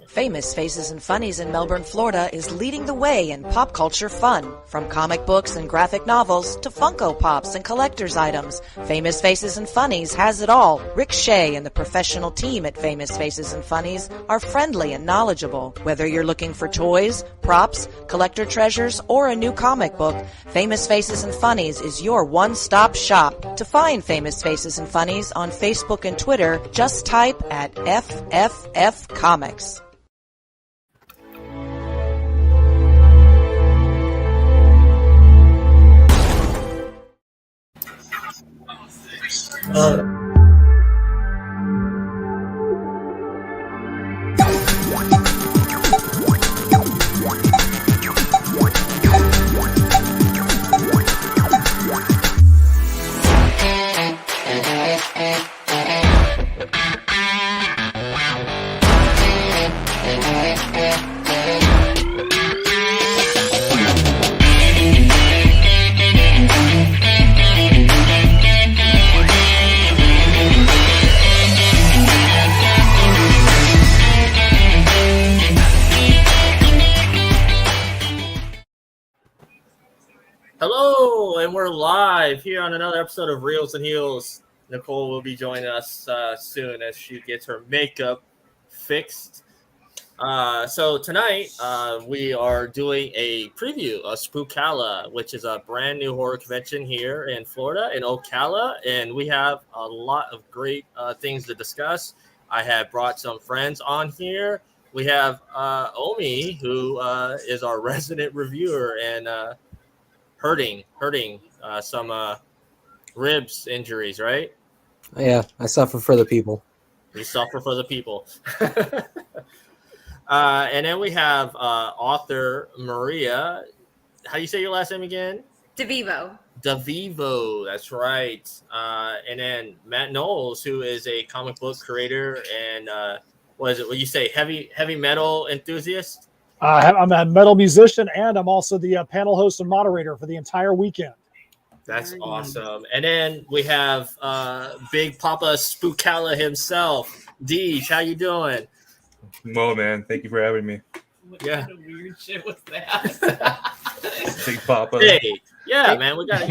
Famous Faces and Funnies in Melbourne, Florida is leading the way in pop culture fun. From comic books and graphic novels to Funko Pops and collector's items, Famous Faces and Funnies has it all. Rick Shea and the professional team at Famous Faces and Funnies are friendly and knowledgeable. Whether you're looking for toys, props, collector treasures, or a new comic book, Famous Faces and Funnies is your one-stop shop. To find Famous Faces and Funnies on Facebook and Twitter, just type at FFF Comics. Hello, and we're live here on another episode of Reels and Heels. Nicole will be joining us soon as she gets her makeup fixed. So tonight we are doing a preview of Spookala, which is a brand new horror convention here in Florida, in Ocala, and we have a lot of great things to discuss. I have brought some friends on here. We have Omi, who is our resident reviewer and hurting some ribs injuries, right? Yeah, I suffer for the people. We suffer for the people. And then we have author Maria. How do you say your last name again? DeVivo. DeVivo, that's right. And then Matt Knowles, who is a comic book creator and what is it? What you say? Heavy metal enthusiast? I'm a metal musician, and I'm also the panel host and moderator for the entire weekend. That's awesome. And then we have Big Papa Spookala himself. Deej, how you doing? Well, man, thank you for having me. What kind of weird shit was that? Big Papa. Hey, yeah, man, we gotta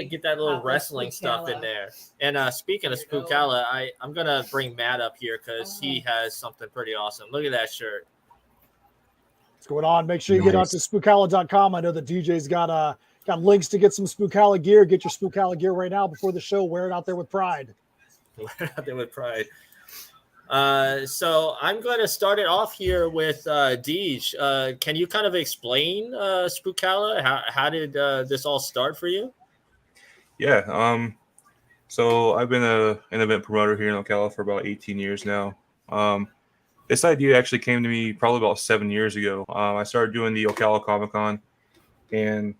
get that little wrestling stuff in there. And speaking of Spookala, I'm gonna bring Matt up here because he has something pretty awesome. Look at that shirt. What's going on? Make sure you get onto Spookala.com. I know that DJ's got links to get some Spookala gear. Get your Spookala gear right now before the show. Wear it out there with pride. Wear it out there with pride. So I'm going to start it off here with Deej. Can you kind of explain Spookala? How did this all start for you? Yeah. So I've been an event promoter here in Ocala for about 18 years now. This idea actually came to me probably about 7 years ago. I started doing the Ocala Comic-Con, and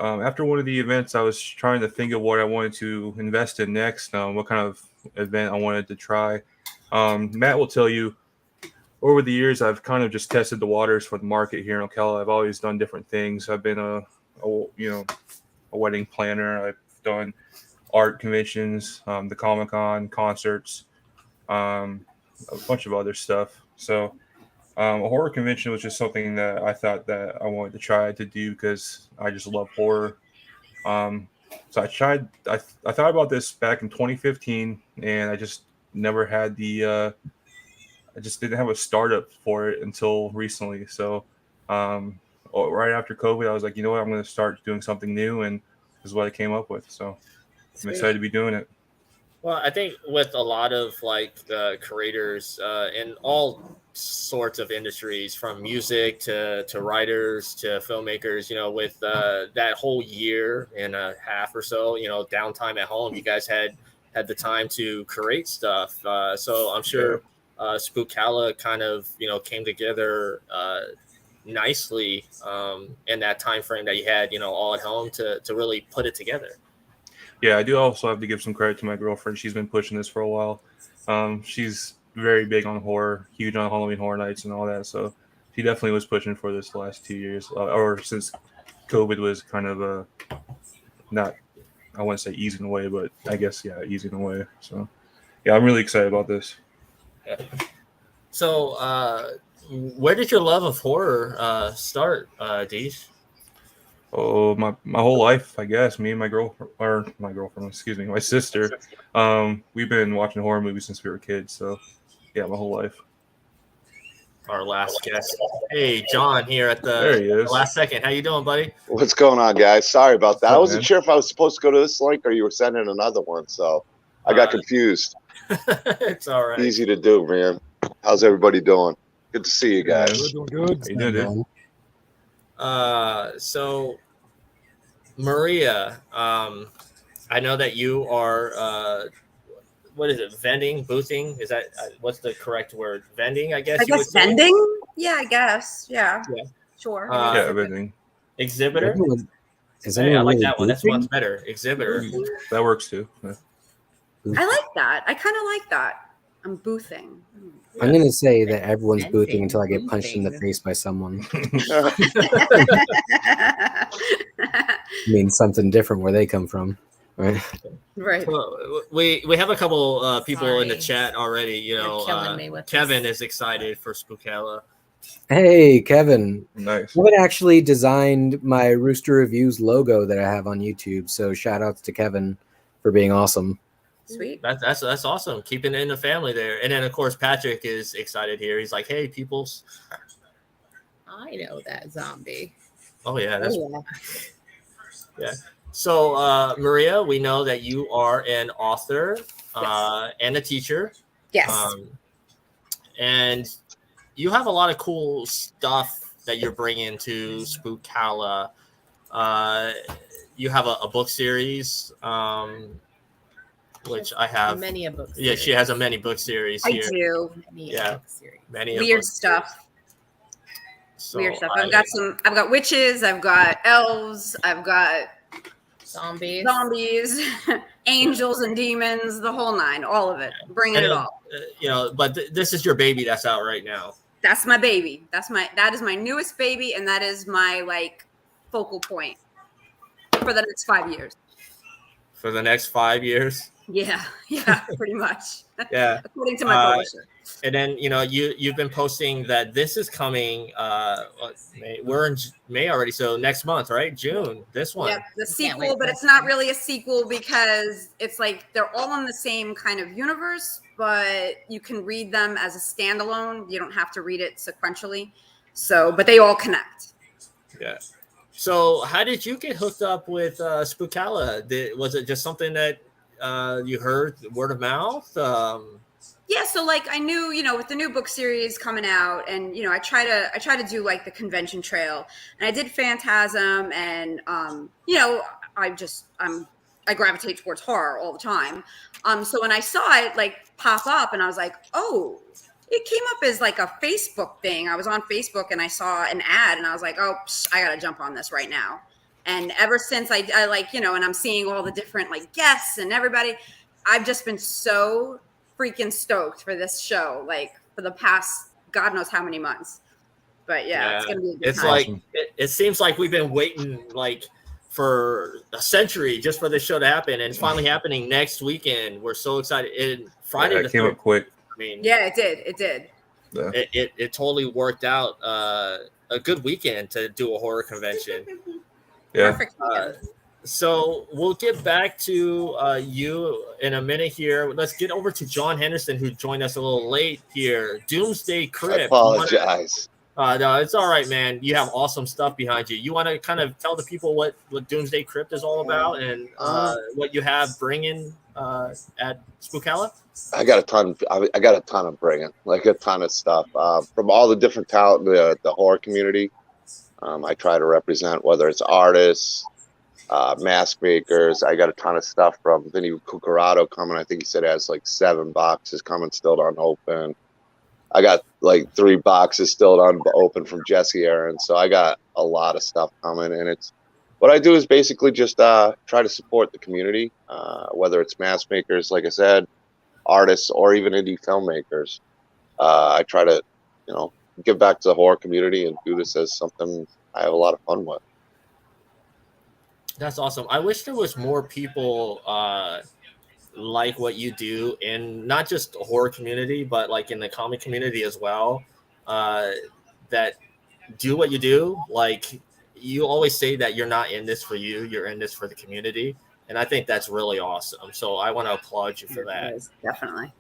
after one of the events, I was trying to think of what I wanted to invest in next, what kind of event I wanted to try. Matt will tell you, over the years, I've kind of just tested the waters for the market here in Ocala. I've always done different things. I've been a wedding planner. I've done art conventions, the Comic-Con, concerts, a bunch of other stuff. So a horror convention was just something that I thought that I wanted to try to do because I just love horror. So I tried. I thought about this back in 2015, and I just never had I just didn't have a startup for it until recently. So right after COVID, I was like, you know what, I'm going to start doing something new, and this is what I came up with. So I'm excited to be doing it. Well, I think with a lot of creators in all sorts of industries, from music to writers to filmmakers, with that whole year and a half or so, downtime at home, you guys had the time to create stuff. So I'm sure Spookala kind of, came together nicely in that time frame that you had, all at home to really put it together. Yeah, I do also have to give some credit to my girlfriend. She's been pushing this for a while. She's very big on horror, huge on Halloween Horror Nights and all that. So she definitely was pushing for this the last 2 years, or since COVID was kind of not, I wouldn't say easing away, but I guess, easing away. So, yeah, I'm really excited about this. Yeah. So, where did your love of horror start, Deej? Oh, my whole life, I guess. Me and my girlfriend, excuse me, my sister. We've been watching horror movies since we were kids. So, yeah, my whole life. Our last guest. Hey, John here at There he the is. last second. How you doing, buddy? What's going on, guys? Sorry about that. What's up, I wasn't man? sure if I was supposed to go to this link or you were sending another one, so I got confused. It's all right. Easy to do, man. How's everybody doing? Good to see you guys. We're doing good. How you doing, dude? So Maria, I know that you are what is it? Vending, boothing? Is that what's the correct word? Vending, I guess. I you would guess say? vending? Yeah, I guess. Yeah. Yeah. Sure. Yeah, everything. Exhibitor. Is Hey, I anyone like really that one. That's boothing? much better. Exhibitor. That works too. Yeah. I like that. I kind of like that. I'm boothing. I'm gonna say that everyone's Vending, boothing until I get punched in the boothing. face by someone. Means something different where they come from, right? Right. Well, we have a couple people in the Sorry. chat already. You You're know, killing me with Kevin this. is excited for Spookala. Hey, Kevin. Nice. Kevin actually designed my Rooster Reviews logo that I have on YouTube. So shout outs to Kevin for being awesome. Sweet. That's awesome. Keeping it in the family there. And then of course Patrick is excited here. He's like, "Hey, peoples." I know that zombie. Oh yeah, that's Oh, yeah. So Maria, we know that you are an author and a teacher. Yes. And you have a lot of cool stuff that you're bringing to Spookala. You have a book series, which I have. many a book. Yeah, she has a many book series I here. do. Many Yeah. a book series. Many Weird of them. stuff. So Weird stuff. I've got witches. I've got elves. I've got Zombies. zombies, angels and demons, the whole nine, all of it. Bringing it all. You know, but this is your baby that's out right now. That's my baby. That is my newest baby, and that is my like focal point for the next 5 years. For the next 5 years. Yeah, pretty much. Yeah. According to my publisher. And then you've been posting that this is coming. We're in May already, so next month, right? June. This one. Yep, the Can't sequel, wait but for it's it. not really a sequel because it's like they're all in the same kind of universe, but you can read them as a standalone. You don't have to read it sequentially. So, but they all connect. Yeah. So, how did you get hooked up with Spookala? Was it just something that you heard word of mouth? Yeah, so like I knew, with the new book series coming out, and I try to do like the convention trail, and I did Phantasm, and I gravitate towards horror all the time. So when I saw it like pop up, and I was like, oh, it came up as like a Facebook thing. I was on Facebook and I saw an ad, and I was like, oh, I gotta jump on this right now. And ever since I like, and I'm seeing all the different like guests and everybody, I've just been so freaking stoked for this show, like for the past God knows how many months. But yeah, it's gonna be a good It's time. like it seems like we've been waiting like for a century just for this show to happen, and it's finally happening next weekend. We're so excited. Friday the It came 3rd. up quick. I mean, Yeah, it did. Yeah. it totally worked out. A good weekend to do a horror convention. Yeah. Perfect. So we'll get back to you in a minute here. Let's get over to John Henderson, who joined us a little late here. Doomsday I Crypt. apologize. No, it's all right, man. You have awesome stuff behind you. You want to kind of tell the people what Doomsday Crypt is all about and what you have bringing at Spookala? I got a ton. I got a ton of bringing, like a ton of stuff from all the different talent, the horror community. I try to represent, whether it's artists, mask makers. I got a ton of stuff from Vinny Cucarato coming. I think he said he has like 7 boxes coming still unopened. I got like 3 boxes still unopened from Jesse Aaron. So I got a lot of stuff coming, and it's what I do is basically just try to support the community, whether it's mask makers, like I said, artists, or even indie filmmakers. I try to, give back to the horror community and do this as something I have a lot of fun with. That's awesome. I wish there was more people like what you do in not just the horror community, but like in the comic community as well. That do what you do. Like you always say that you're not in this for you, you're in this for the community. And I think that's really awesome. So I want to applaud you for that. Definitely.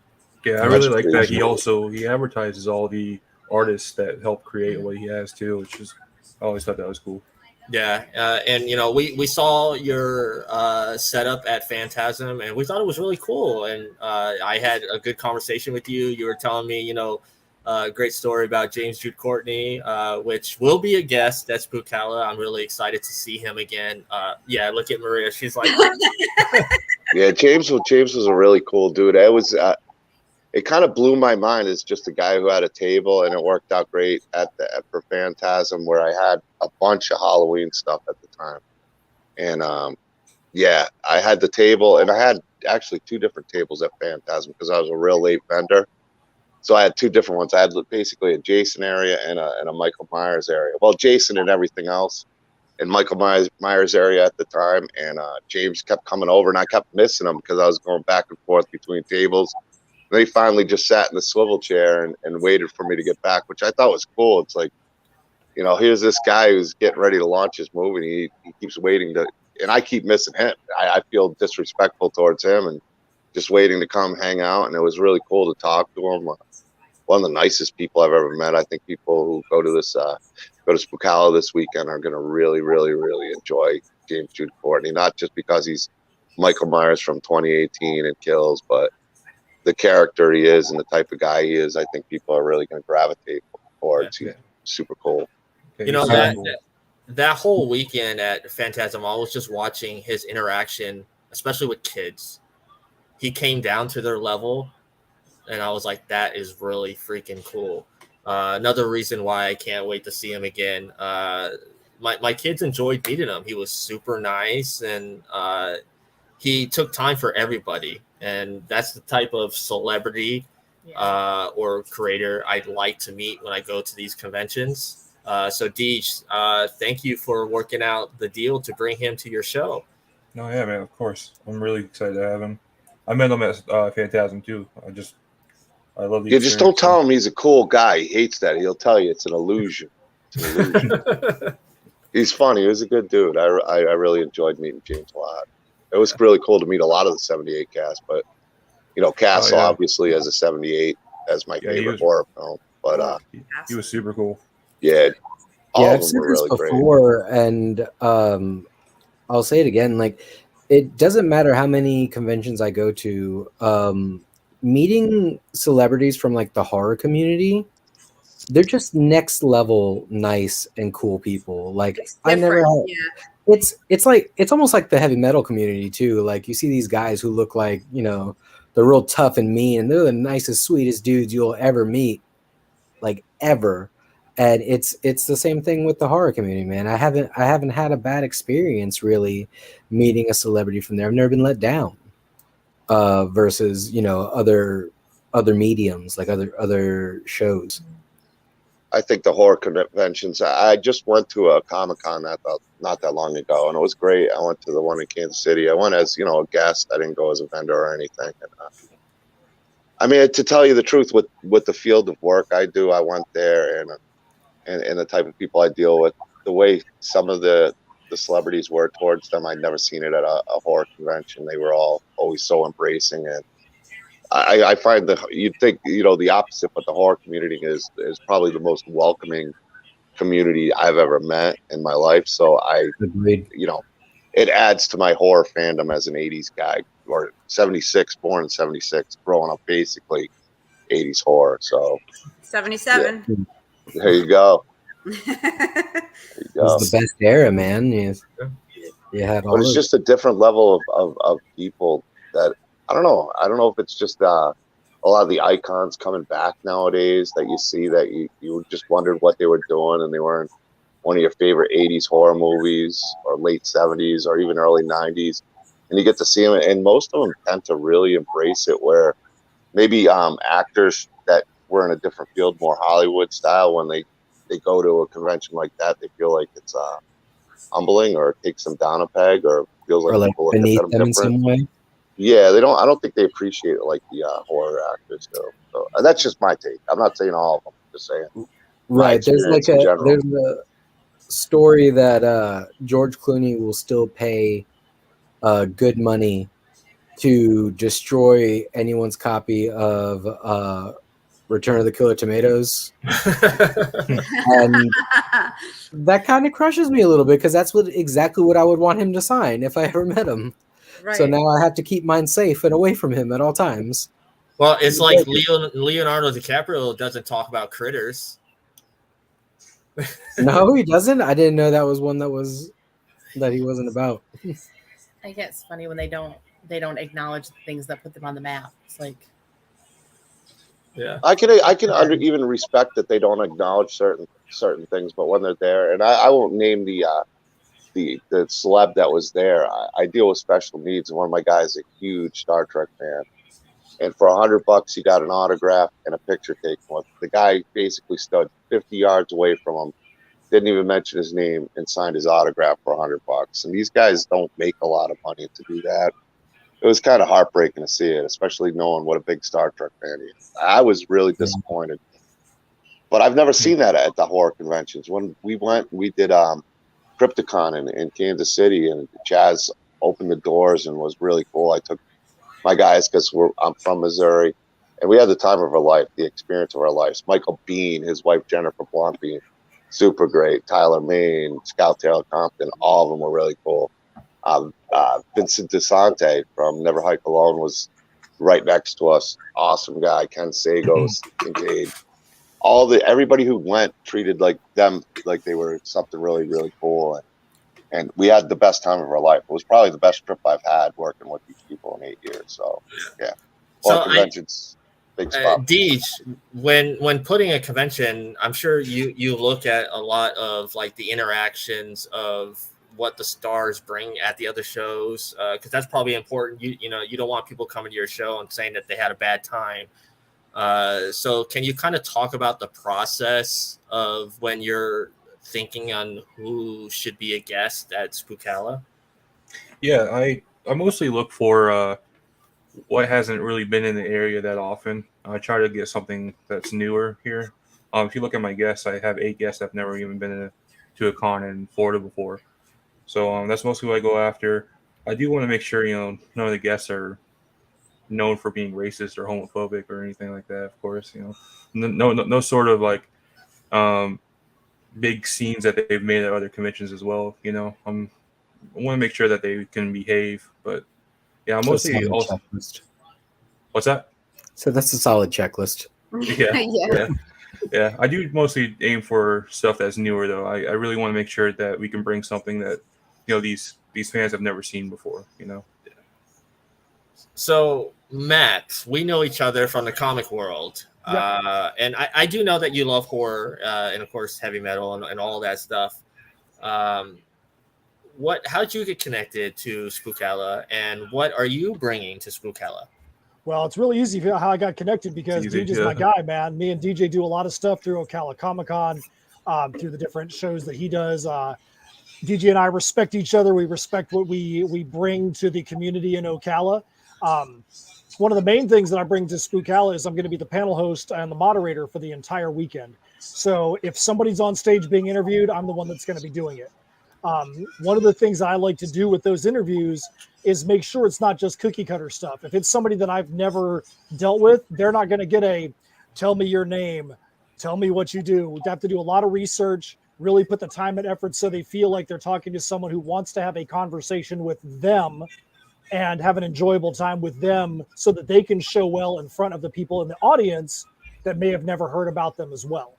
Yeah, I really like that. He advertises all the artists that help create what he has too, which is I always thought that was cool. Yeah, and you know we saw your setup at Phantasm, and we thought it was really cool. And I had a good conversation with you. You were telling me, you know, a great story about James Jude Courtney, which will be a guest at Spookala. I'm really excited to see him again. Yeah, look at Maria; she's like, yeah, James was a really cool dude. It kind of blew my mind as just a guy who had a table, and it worked out great for Phantasm, where I had a bunch of Halloween stuff at the time. And yeah, I had the table, and I had actually 2 different tables at Phantasm because I was a real late vendor. So I had 2 different ones. I had basically a Jason area and a Michael Myers area. Well, Jason and everything else, and Michael Myers area at the time. And James kept coming over, and I kept missing him because I was going back and forth between tables. They finally just sat in the swivel chair and waited for me to get back, which I thought was cool. It's like, you know, here's this guy who's getting ready to launch his movie. He keeps waiting and I keep missing him. I feel disrespectful towards him and just waiting to come hang out. And it was really cool to talk to him. One of the nicest people I've ever met. I think people who go to Spookala this weekend are going to really, really, really enjoy James Jude Courtney, not just because he's Michael Myers from 2018 and kills, but the character he is and the type of guy he is. I think people are really going to gravitate towards. He's super cool. You know, that whole weekend at Phantasm, I was just watching his interaction, especially with kids. He came down to their level, and I was like, that is really freaking cool. Another reason why I can't wait to see him again. My kids enjoyed meeting him. He was super nice, and he took time for everybody. And that's the type of celebrity or creator I'd like to meet when I go to these conventions. So Deej, thank you for working out the deal to bring him to your show. No, yeah, man, of course. I'm really excited to have him. I met him at Phantasm too. I love the just don't tell him he's a cool guy. He hates that. He'll tell you it's an illusion. It's an illusion. He's funny. He was a good dude. I really enjoyed meeting James a lot. It was really cool to meet a lot of the 78 cast, but you know, Castle obviously as a 78 as my favorite horror film. But he was super cool. Yeah, I've said this before, and I'll say it again. Like, it doesn't matter how many conventions I go to. Meeting celebrities from like the horror community, they're just next level nice and cool people. Like I never had, it's almost like the heavy metal community too. Like you see these guys who look like, you know, they're real tough and mean, and they're the nicest, sweetest dudes you'll ever meet, like ever. And it's the same thing with the horror community, man. I haven't had a bad experience really meeting a celebrity from there. I've never been let down. Versus, you know, other mediums, like other shows. I think the horror conventions. I just went to a Comic-Con not that long ago, and it was great. I went to the one in Kansas City. I went as, you know, a guest. I didn't go as a vendor or anything. And, I mean, to tell you the truth, with the field of work I do, I went there, and the type of people I deal with, the way some of the celebrities were towards them, I'd never seen it at a horror convention. They were all always so embracing, and I find that you'd think, you know, the opposite, but the horror community is probably the most welcoming community I've ever met in my life. So you know, it adds to my horror fandom as an 80s guy, or 76, born in 76, growing up basically 80s horror. So 77. Yeah. There you go. It was the best era, man. Yes. You had all but it's just a different level of people that I don't know if it's just a lot of the icons coming back nowadays that you see that you just wondered what they were doing, and they weren't one of your favorite 80s horror movies or late 70s or even early 90s, and you get to see them, and most of them tend to really embrace it, where maybe actors that were in a different field, more Hollywood style, when they go to a convention like that, they feel like it's humbling or takes them down a peg or feels like people look at them in some way. Yeah, they don't. I don't think they appreciate it like the horror actors do. So that's just my take. I'm not saying all of them. I'm just saying Right. There's like there's a story that George Clooney will still pay good money to destroy anyone's copy of Return of the Killer Tomatoes. And that kind of crushes me a little bit because that's exactly what I would want him to sign if I ever met him. Right. So now I have to keep mine safe and away from him at all times. Well, it's like Leonardo DiCaprio doesn't talk about critters. No, he doesn't. I didn't know that was one that he wasn't about. I guess it's funny when they don't acknowledge the things that put them on the map. It's like, yeah, I can even respect that they don't acknowledge certain things, but when they're there, and I won't name the celeb that was there. I deal with special needs, and one of my guys is a huge Star Trek fan. And for $100, he got an autograph and a picture taken with. The guy basically stood 50 yards away from him, didn't even mention his name, and signed his autograph for $100. And these guys don't make a lot of money to do that. It was kind of heartbreaking to see it, especially knowing what a big Star Trek fan he is. I was really disappointed. But I've never seen that at the horror conventions. When we went, we did Crypticon in Kansas City, and Chaz opened the doors and was really cool. I took my guys because I'm from Missouri, and we had the time of our life, the experience of our lives. Michael Bean, his wife Jennifer Blunt Bean, super great. Tyler Main, Scout Taylor Compton, all of them were really cool. Vincent DeSante from Never Hike Alone was right next to us. Awesome guy. Ken Sagos, Indeed. Everybody who went treated them like they were something really, really cool. And we had the best time of our life. It was probably the best trip I've had working with these people in 8 years. So, yeah. So conventions, big spot. Deej, when putting a convention, I'm sure you look at a lot of the interactions of what the stars bring at the other shows, because that's probably important. You don't want people coming to your show and saying that they had a bad time. So can you kind of talk about the process of when you're thinking on who should be a guest at Spookala? Yeah, I mostly look for what hasn't really been in the area that often. I try to get something that's newer here. If you look at my guests, I have 8 guests that've never even been to a con in Florida before. So that's mostly what I go after. I do want to make sure none of the guests are known for being racist or homophobic or anything like that. Of course, no sort of big scenes that they've made at other conventions as well. I want to make sure that they can behave. But yeah, I'm mostly also. Checklist. What's that? So that's a solid checklist. Yeah. I do mostly aim for stuff that's newer, though. I really want to make sure that we can bring something that these fans have never seen before. So Matt, we know each other from the comic world. Yep. And I do know that you love horror and of course heavy metal and all that stuff. How did you get connected to Spookala, and what are you bringing to Spookala? Well, it's really easy how I got connected because Deej is my guy, man. Me and DJ do a lot of stuff through Ocala Comic-Con, through the different shows that he does. DJ and I respect each other. We respect what we bring to the community in Ocala. One of the main things that I bring to Spookala is I'm going to be the panel host and the moderator for the entire weekend. So if somebody's on stage being interviewed, I'm the one that's going to be doing it. One of the things I like to do with those interviews is make sure it's not just cookie cutter stuff. If it's somebody that I've never dealt with, they're not going to get a tell me your name, tell me what you do. We have to do a lot of research, really put the time and effort so they feel like they're talking to someone who wants to have a conversation with them and have an enjoyable time with them so that they can show well in front of the people in the audience that may have never heard about them as well.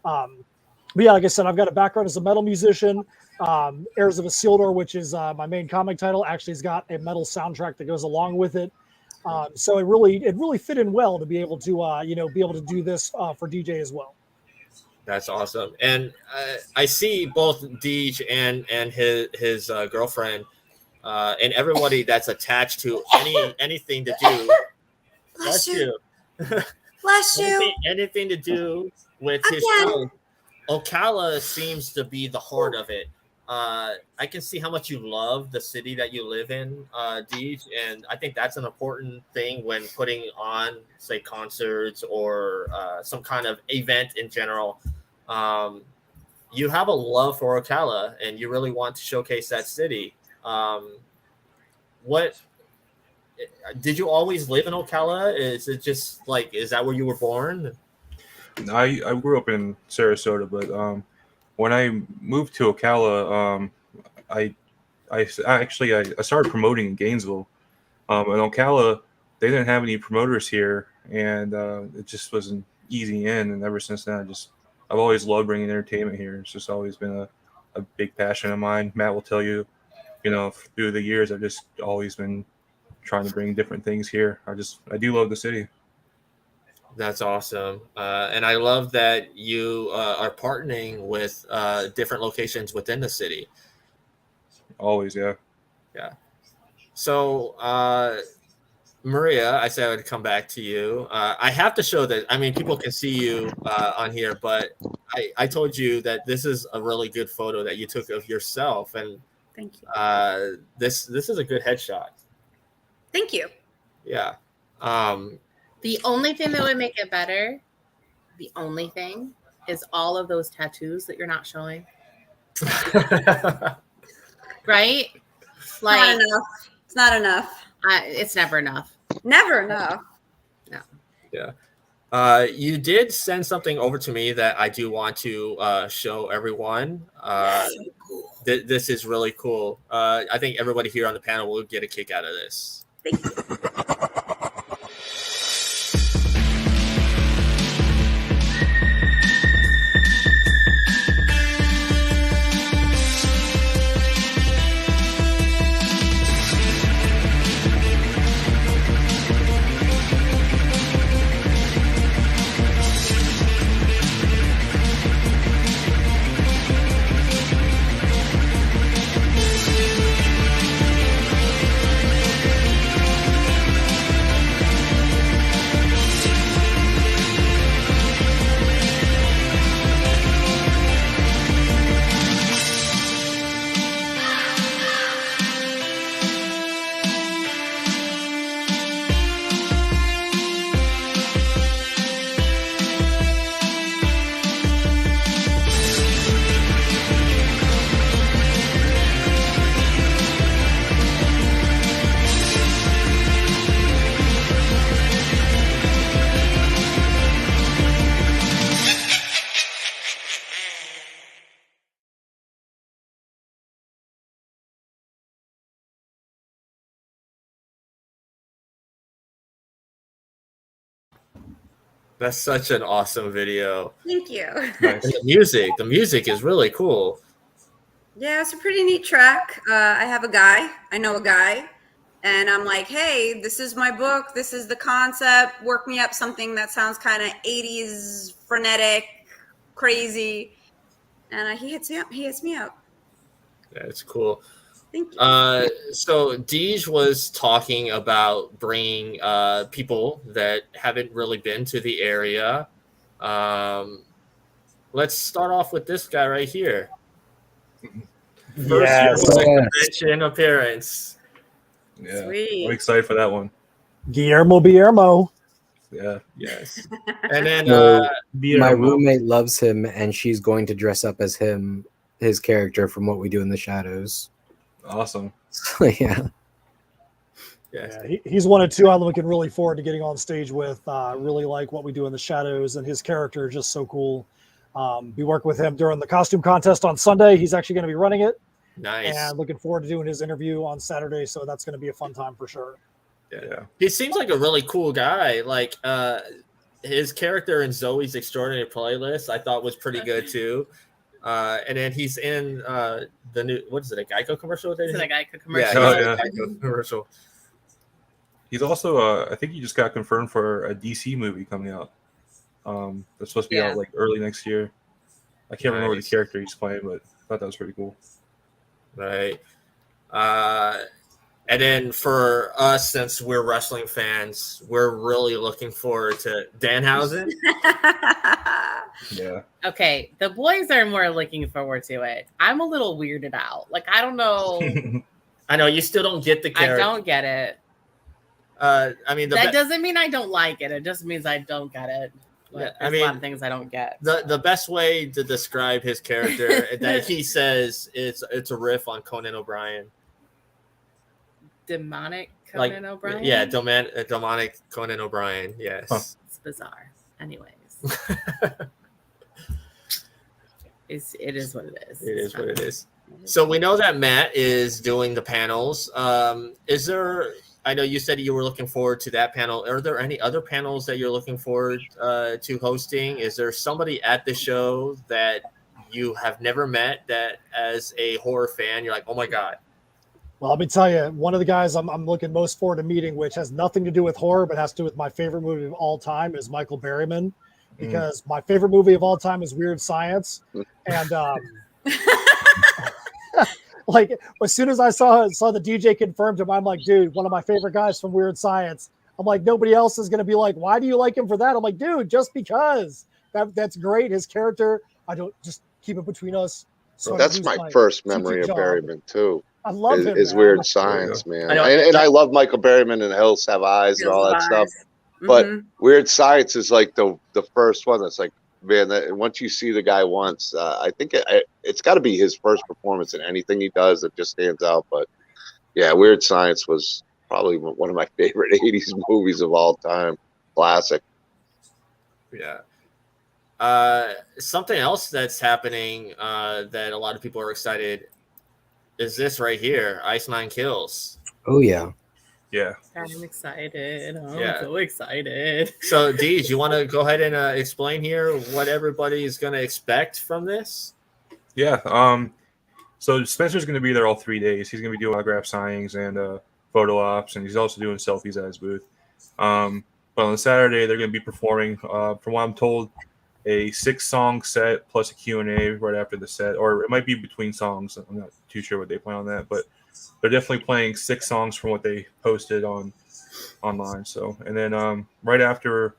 But yeah, like I said, I've got a background as a metal musician. Heirs of Isildur, which is my main comic title, actually has got a metal soundtrack that goes along with it. So it really fit in well to be able to do this for DJ as well. That's awesome. And I see both Deej and his girlfriend and everybody that's attached to anything to do. Bless you. Bless you. Anything to do with his show. Ocala seems to be the heart of it. I can see how much you love the city that you live in, Deej, and I think that's an important thing when putting on, say, concerts or some kind of event in general. You have a love for Ocala, and you really want to showcase that city. What did you always live in Ocala? Is it just like, is that where you were born? I grew up in Sarasota, but when I moved to Ocala, I started promoting in Gainesville. In Ocala, they didn't have any promoters here, and it just wasn't easy in. And ever since then, I've always loved bringing entertainment here. It's just always been a big passion of mine. Matt will tell you, through the years, I've just always been trying to bring different things here. I do love the city. That's awesome. And I love that you are partnering with different locations within the city. Always, yeah. Yeah. So, Maria, I said I would come back to you. I have to show that. I mean, people can see you on here, but I told you that this is a really good photo that you took of yourself. And thank you. This is a good headshot. Thank you. Yeah. The only thing that would make it better, the only thing, is all of those tattoos that you're not showing. Right? Like, not enough. It's not enough. It's never enough. Never enough. No. Yeah. You did send something over to me that I do want to show everyone. This is really cool. I think everybody here on the panel will get a kick out of this. Thank you. That's such an awesome video. Thank you. Nice. The music is really cool. Yeah, it's a pretty neat track. I know a guy, and I'm like, hey, this is my book. This is the concept. Work me up something that sounds kind of 80s, frenetic, crazy. And he hits me up. That's cool. Thank you. So Deej was talking about bringing people that haven't really been to the area. Let's start off with this guy right here. First convention appearance. Yeah, Sweet. I'm excited for that one. Guillermo. Yeah. Yes. And then my roommate loves him, and she's going to dress up as him, his character from What We Do in the Shadows. Awesome. Yeah. Yeah, he's one of two I'm looking really forward to getting on stage with. Really like What We Do in the Shadows, and his character is just so cool. Be working with him during the costume contest on Sunday. He's actually going to be running it. Nice. And looking forward to doing his interview on Saturday. So that's going to be a fun time for sure. Yeah. He seems like a really cool guy. Like his character in Zoe's Extraordinary Playlist, I thought was pretty good too. And then he's in the new, what is it, a Geico commercial? It's a Geico commercial. Yeah, Geico commercial. He's also, I think he just got confirmed for a DC movie coming out. That's supposed to be out like early next year. I can't remember the character he's playing, but I thought that was pretty cool. Right. And then for us, since we're wrestling fans, we're really looking forward to Danhausen. Yeah. Okay, the boys are more looking forward to it. I'm a little weirded out. Like, I don't know. I know you still don't get the character. I don't get it. I mean, that doesn't mean I don't like it. It just means I don't get it. Yeah, I mean, a lot of things I don't get. The best way to describe his character that he says it's a riff on Conan O'Brien. Demonic Conan O'Brien? Yeah, demonic Conan O'Brien, yes. Huh. It's bizarre. Anyways. It is what it is. It is what it is. So we know that Matt is doing the panels. Is there, I know you said you were looking forward to that panel. Are there any other panels that you're looking forward to hosting? Is there somebody at the show that you have never met that as a horror fan, you're like, oh my God? Well, let me tell you, one of the guys I'm looking most forward to meeting, which has nothing to do with horror, but has to do with my favorite movie of all time, is Michael Berryman, because my favorite movie of all time is Weird Science. And like, as soon as I saw the DJ confirmed him, I'm like, dude, one of my favorite guys from Weird Science. I'm like, nobody else is going to be like, why do you like him for that? I'm like, dude, just because. That's great. His character, I don't, just keep it between us. So that's my first memory of Berryman, too. I love him. Is Weird Science, man. And I love Michael Berryman and Hills Have Eyes and all that stuff. But Weird Science is like the first one that's like, man, once you see the guy once, I think it's got to be his first performance in anything he does that just stands out. But yeah, Weird Science was probably one of my favorite 80s movies of all time. Classic. Yeah. Something else that's happening that a lot of people are excited is this right here, Ice Nine Kills. Oh, yeah. Yeah. I'm excited. I'm so excited. So, Deej, you want to go ahead and explain here what everybody is going to expect from this? Yeah. So Spencer's going to be there all 3 days. He's going to be doing autograph signings and photo ops, and he's also doing selfies at his booth. But on Saturday, they're going to be performing, from what I'm told, a 6-song set plus a Q&A right after the set, or it might be between songs. I'm not too sure what they plan on that, but they're definitely playing 6 songs from what they posted online. So, and then right after,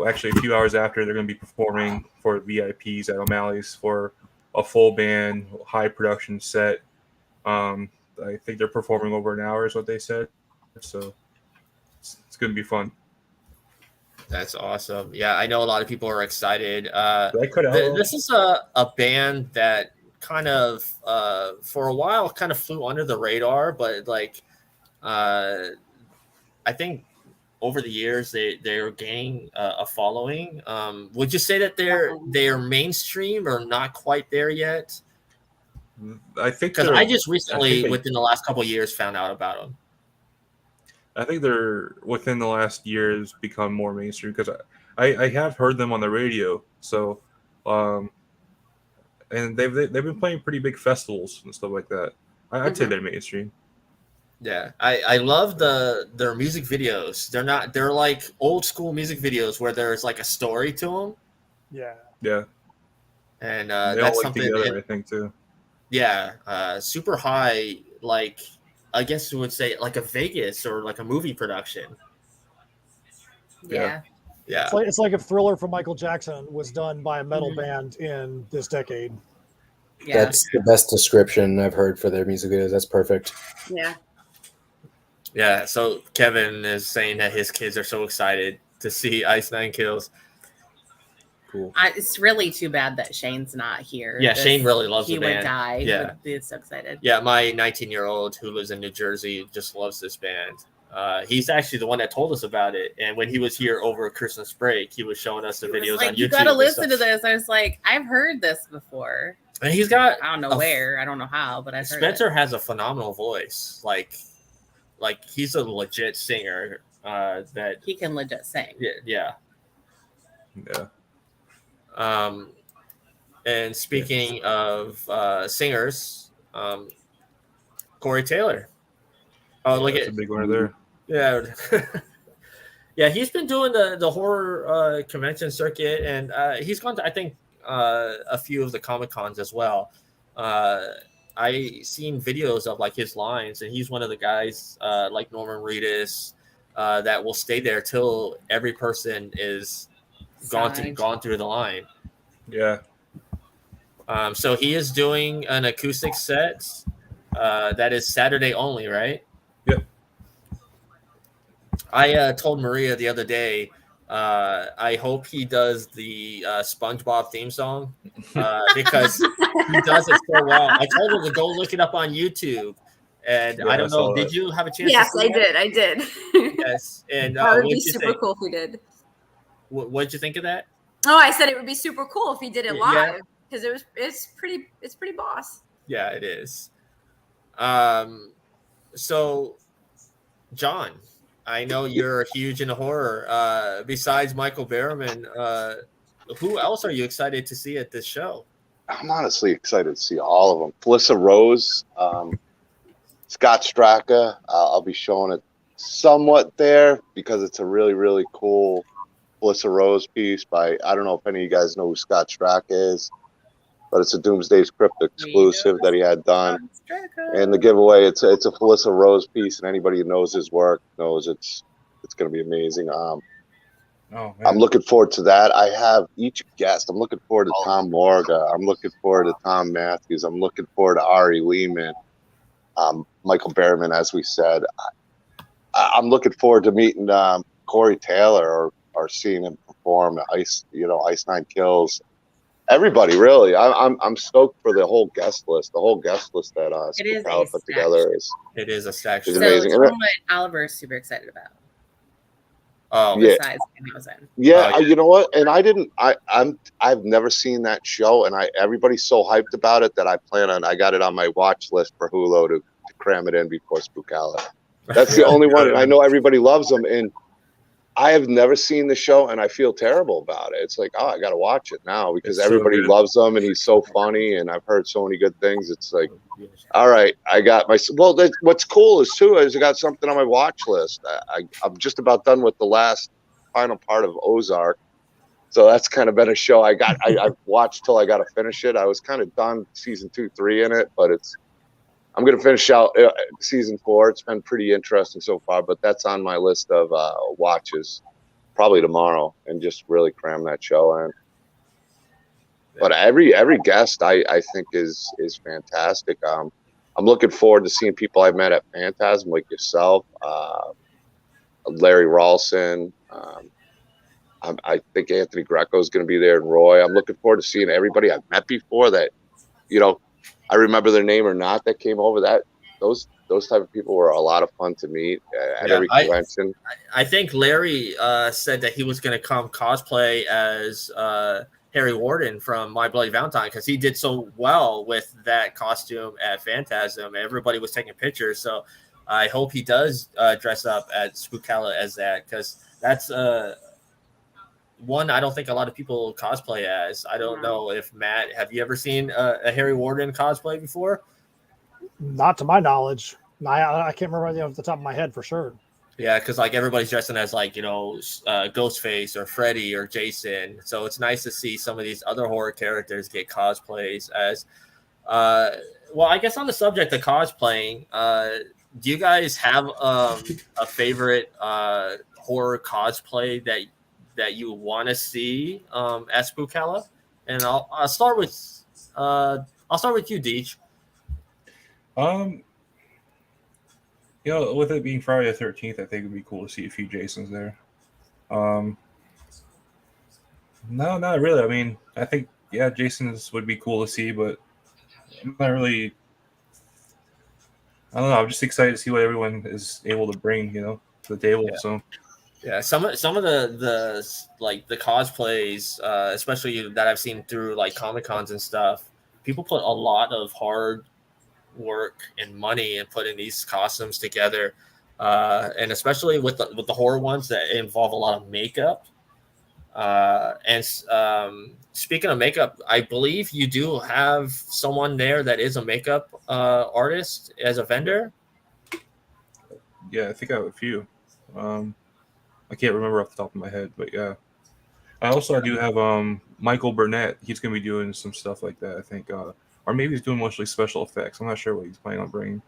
actually a few hours after, they're going to be performing for VIPs at O'Malley's for a full band, high production set. I think they're performing over an hour is what they said. So it's going to be fun. That's awesome. Yeah, I know a lot of people are excited. This is a band that kind of, for a while, kind of flew under the radar, but like, I think over the years they're gaining a following. Would you say that they're mainstream or not quite there yet? I think because I just recently, within the last couple of years, found out about them. I think they're within the last years become more mainstream because I have heard them on the radio. So, and they've been playing pretty big festivals and stuff like that. I'd say they're mainstream. Yeah, I love their music videos. They're like old school music videos where there's like a story to them. Yeah. And they that's all something together, I think too. Yeah, super high, like I guess you would say like a Vegas or like a movie production. Yeah. It's like if Thriller from Michael Jackson was done by a metal band in this decade. Yeah. That's the best description I've heard for their music videos. That's perfect. Yeah. Yeah. So Kevin is saying that his kids are so excited to see Ice Nine Kills. Cool. It's really too bad that Shane's not here. Yeah, Shane really loves the band. He would die. Yeah. He would be so excited. Yeah, my 19-year-old who lives in New Jersey just loves this band. He's actually the one that told us about it. And when he was here over Christmas break, he was showing us the videos on YouTube. You got to listen to this. I was like, I've heard this before. And he's got... I don't know where. I don't know how, but I've heard Spencer has a phenomenal voice. Like he's a legit singer. That he can legit sing. Yeah. And speaking of singers, Corey Taylor. Oh, look at a big one there. Yeah. Yeah, he's been doing the horror convention circuit, and he's gone to, I think, a few of the Comic-Cons as well. I seen videos of like his lines, and he's one of the guys like Norman Reedus that will stay there till every person is gone through the line. Yeah. So he is doing an acoustic set that is Saturday only, right? Yep. I told Maria the other day, I hope he does the SpongeBob theme song because he does it so well. I told her to go look it up on YouTube. And Yeah, I don't know, did that. you have a chance Yes, to see I did. Yes. And that would be super cool if he did. What did you think of that? Oh, I said it would be super cool if he did it Yeah. live because it's pretty boss. Yeah, it is. So, John, I know you're huge into horror. Besides Michael Berryman, who else are you excited to see at this show? I'm honestly excited to see all of them. Felissa Rose, Scott Straka. I'll be showing it somewhat there because it's a really, really cool Felissa Rose piece by, I don't know if any of you guys know who Scott Straka is, but it's a Doomsday Script exclusive that he had done. And the giveaway, it's a Felissa Rose piece, and anybody who knows his work knows it's going to be amazing. I'm looking forward to that. I have each guest. I'm looking forward to Tom Morga. I'm looking forward to Tom Matthews. I'm looking forward to Ari Lehman. Michael Berryman, as we said. I'm looking forward to meeting Corey Taylor or seeing him perform Ice 9 Kills. Everybody, really. I'm stoked for the whole guest list. The whole guest list that Spookala put together is a stack. It's amazing. So what Oliver is super excited about. Oh, yeah. Besides Hausen. Yeah, you know what? And I've never seen that show, and everybody's so hyped about it that I got it on my watch list for Hulu to cram it in before Spookala. That's the only one. And I know everybody loves them, and I have never seen the show, and I feel terrible about it. It's like, I got to watch it now because everybody loves him, and he's so funny, and I've heard so many good things. It's like, all right, I got my. Well, what's cool is I got something on my watch list. I'm just about done with the last final part of Ozark, so that's kind of been a show I watched till I got to finish it. I was kind of done season 2, 3 in it, but I'm going to finish out season 4. It's been pretty interesting so far, but that's on my list of watches probably tomorrow, and just really cram that show in. But every guest I think is fantastic. I'm looking forward to seeing people I've met at Phantasm, like yourself, Larry Rawlson. I think Anthony Greco is going to be there, and Roy. I'm looking forward to seeing everybody I've met before that, I remember their name or not, that came over. Those type of people were a lot of fun to meet at every convention. I think Larry said that he was going to come cosplay as Harry Warden from My Bloody Valentine because he did so well with that costume at Phantasm. Everybody was taking pictures, so I hope he does dress up at Spookala as that because that's one I don't think a lot of people cosplay as. I don't know if Matt, have you ever seen a Harry Warden cosplay before? Not to my knowledge. I can't remember anything off the top of my head for sure. Yeah, because like everybody's dressing as like Ghostface or Freddy or Jason, so it's nice to see some of these other horror characters get cosplays as. Well, I guess on the subject of cosplaying, do you guys have a favorite horror cosplay that you want to see at Spookala? And I'll start with you, Deej. With it being Friday the 13th, I think it'd be cool to see a few Jasons there. No, not really. I mean, I think Jasons would be cool to see, but I'm not really. I don't know. I'm just excited to see what everyone is able to bring, to the table. Yeah. So. Yeah, some of the like the cosplays, especially that I've seen through like Comic-Cons and stuff, people put a lot of hard work and money in putting these costumes together, and especially with the horror ones that involve a lot of makeup. And speaking of makeup, I believe you do have someone there that is a makeup artist as a vendor. Yeah, I think I have a few. I can't remember off the top of my head, but yeah. I do have Michael Burnett. He's going to be doing some stuff like that. I think or maybe he's doing mostly special effects. I'm not sure what he's planning on bringing.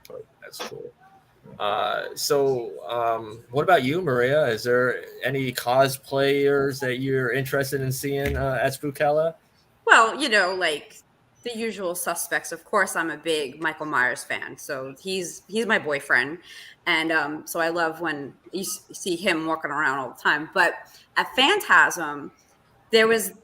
But that's cool. What about you, Maria? Is there any cosplayers that you're interested in seeing at Spookala? Well, like the usual suspects. Of course, I'm a big Michael Myers fan, so he's my boyfriend, and so I love when you see him walking around all the time. But at Phantasm, there was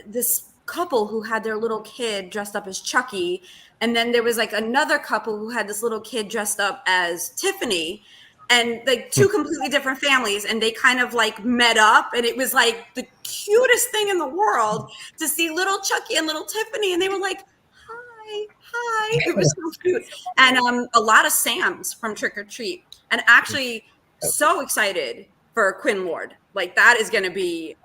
this couple who had their little kid dressed up as Chucky, and then there was like another couple who had this little kid dressed up as Tiffany, and like two completely different families, and they kind of like met up, and it was like the cutest thing in the world to see little Chucky and little Tiffany, and they were like, hi. It was so cute. And a lot of Sams from Trick or Treat, and actually so excited for Quinn Lord. Like that is going to be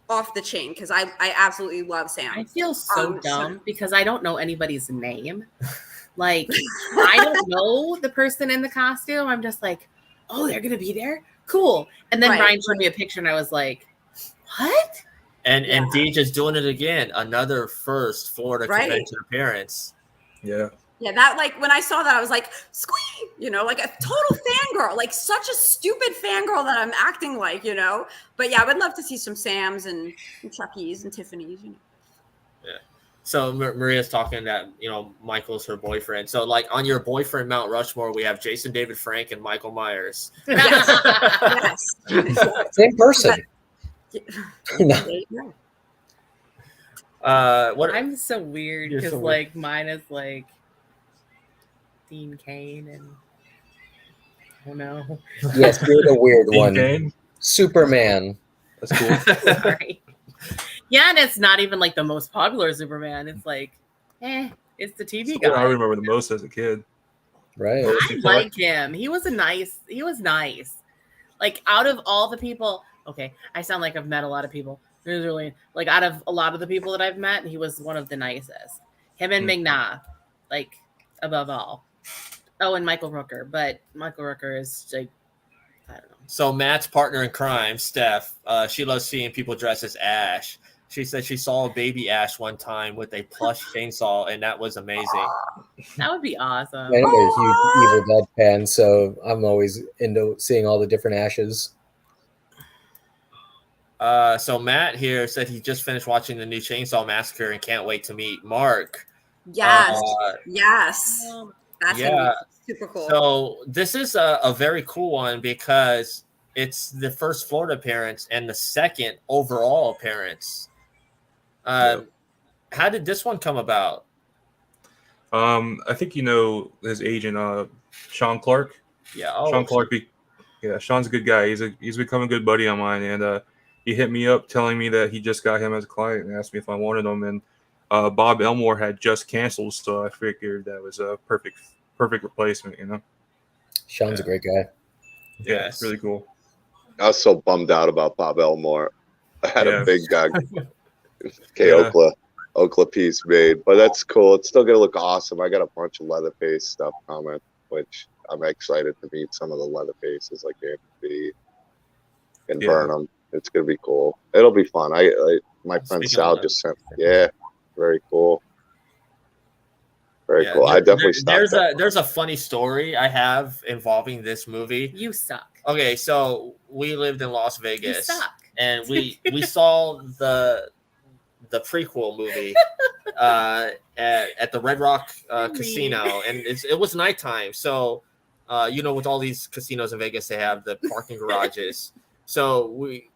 off the chain because I absolutely love Sam. I feel so dumb because I don't know anybody's name. Like I don't know the person in the costume. I'm just like, oh, they're gonna be there, cool. And then Ryan showed me a picture, and I was like, what? And Deej is doing it again. Another first Florida convention appearance. Yeah. Yeah, that like when I saw that, I was like, squee, like a total fangirl, like such a stupid fangirl that I'm acting like, But yeah, I would love to see some Sams and Chuckies and Tiffany's, Yeah. So Maria's talking that, Michael's her boyfriend. So like on your boyfriend Mount Rushmore, we have Jason David Frank and Michael Myers. Yes. Same person. What? I'm so weird because like mine is like Dean Cain and oh no. Yes, you're the weird one. Cain? Superman. That's cool. Sorry. Yeah, and it's not even like the most popular Superman. It's like, it's the TV guy. I remember the most as a kid. Right. I like him. He was nice. Like out of all the people, okay, I sound like I've met a lot of people. There's really like out of a lot of the people that I've met, he was one of the nicest. Him and Ming-Na, like above all. Oh, and Michael Rooker, but Michael Rooker is like, I don't know. So Matt's partner in crime, Steph, she loves seeing people dressed as Ash. She said she saw a baby Ash one time with a plush chainsaw, and that was amazing. That would be awesome. I'm a huge Evil Dead fan, so I'm always into seeing all the different Ashes. So Matt here said he just finished watching the new Chainsaw Massacre and can't wait to meet Mark. Yes. That's gonna be super cool. So this is a very cool one because it's the first Florida appearance and the second overall appearance. How did this one come about? I think his agent, Sean Clark. Yeah, Sean Clark. Sean's a good guy. He's become a good buddy of mine, and he hit me up telling me that he just got him as a client and asked me if I wanted him. And Bob Elmore had just canceled, so I figured that was a perfect replacement. Sean's a great guy. Yeah, it's really cool. I was so bummed out about Bob Elmore. I had a big Ocala piece made, but that's cool. It's still gonna look awesome. I got a bunch of Leatherface stuff coming, which I'm excited to meet some of the Leatherfaces like Andy and Burnham. It's gonna be cool. It'll be fun. My friend Sal just sent. Yeah, very cool. Very cool. I definitely there's a funny story I have involving this movie. You suck. Okay, so we lived in Las Vegas. You suck. And we saw the prequel movie at the Red Rock Casino, and it was nighttime. So with all these casinos in Vegas, they have the parking garages. So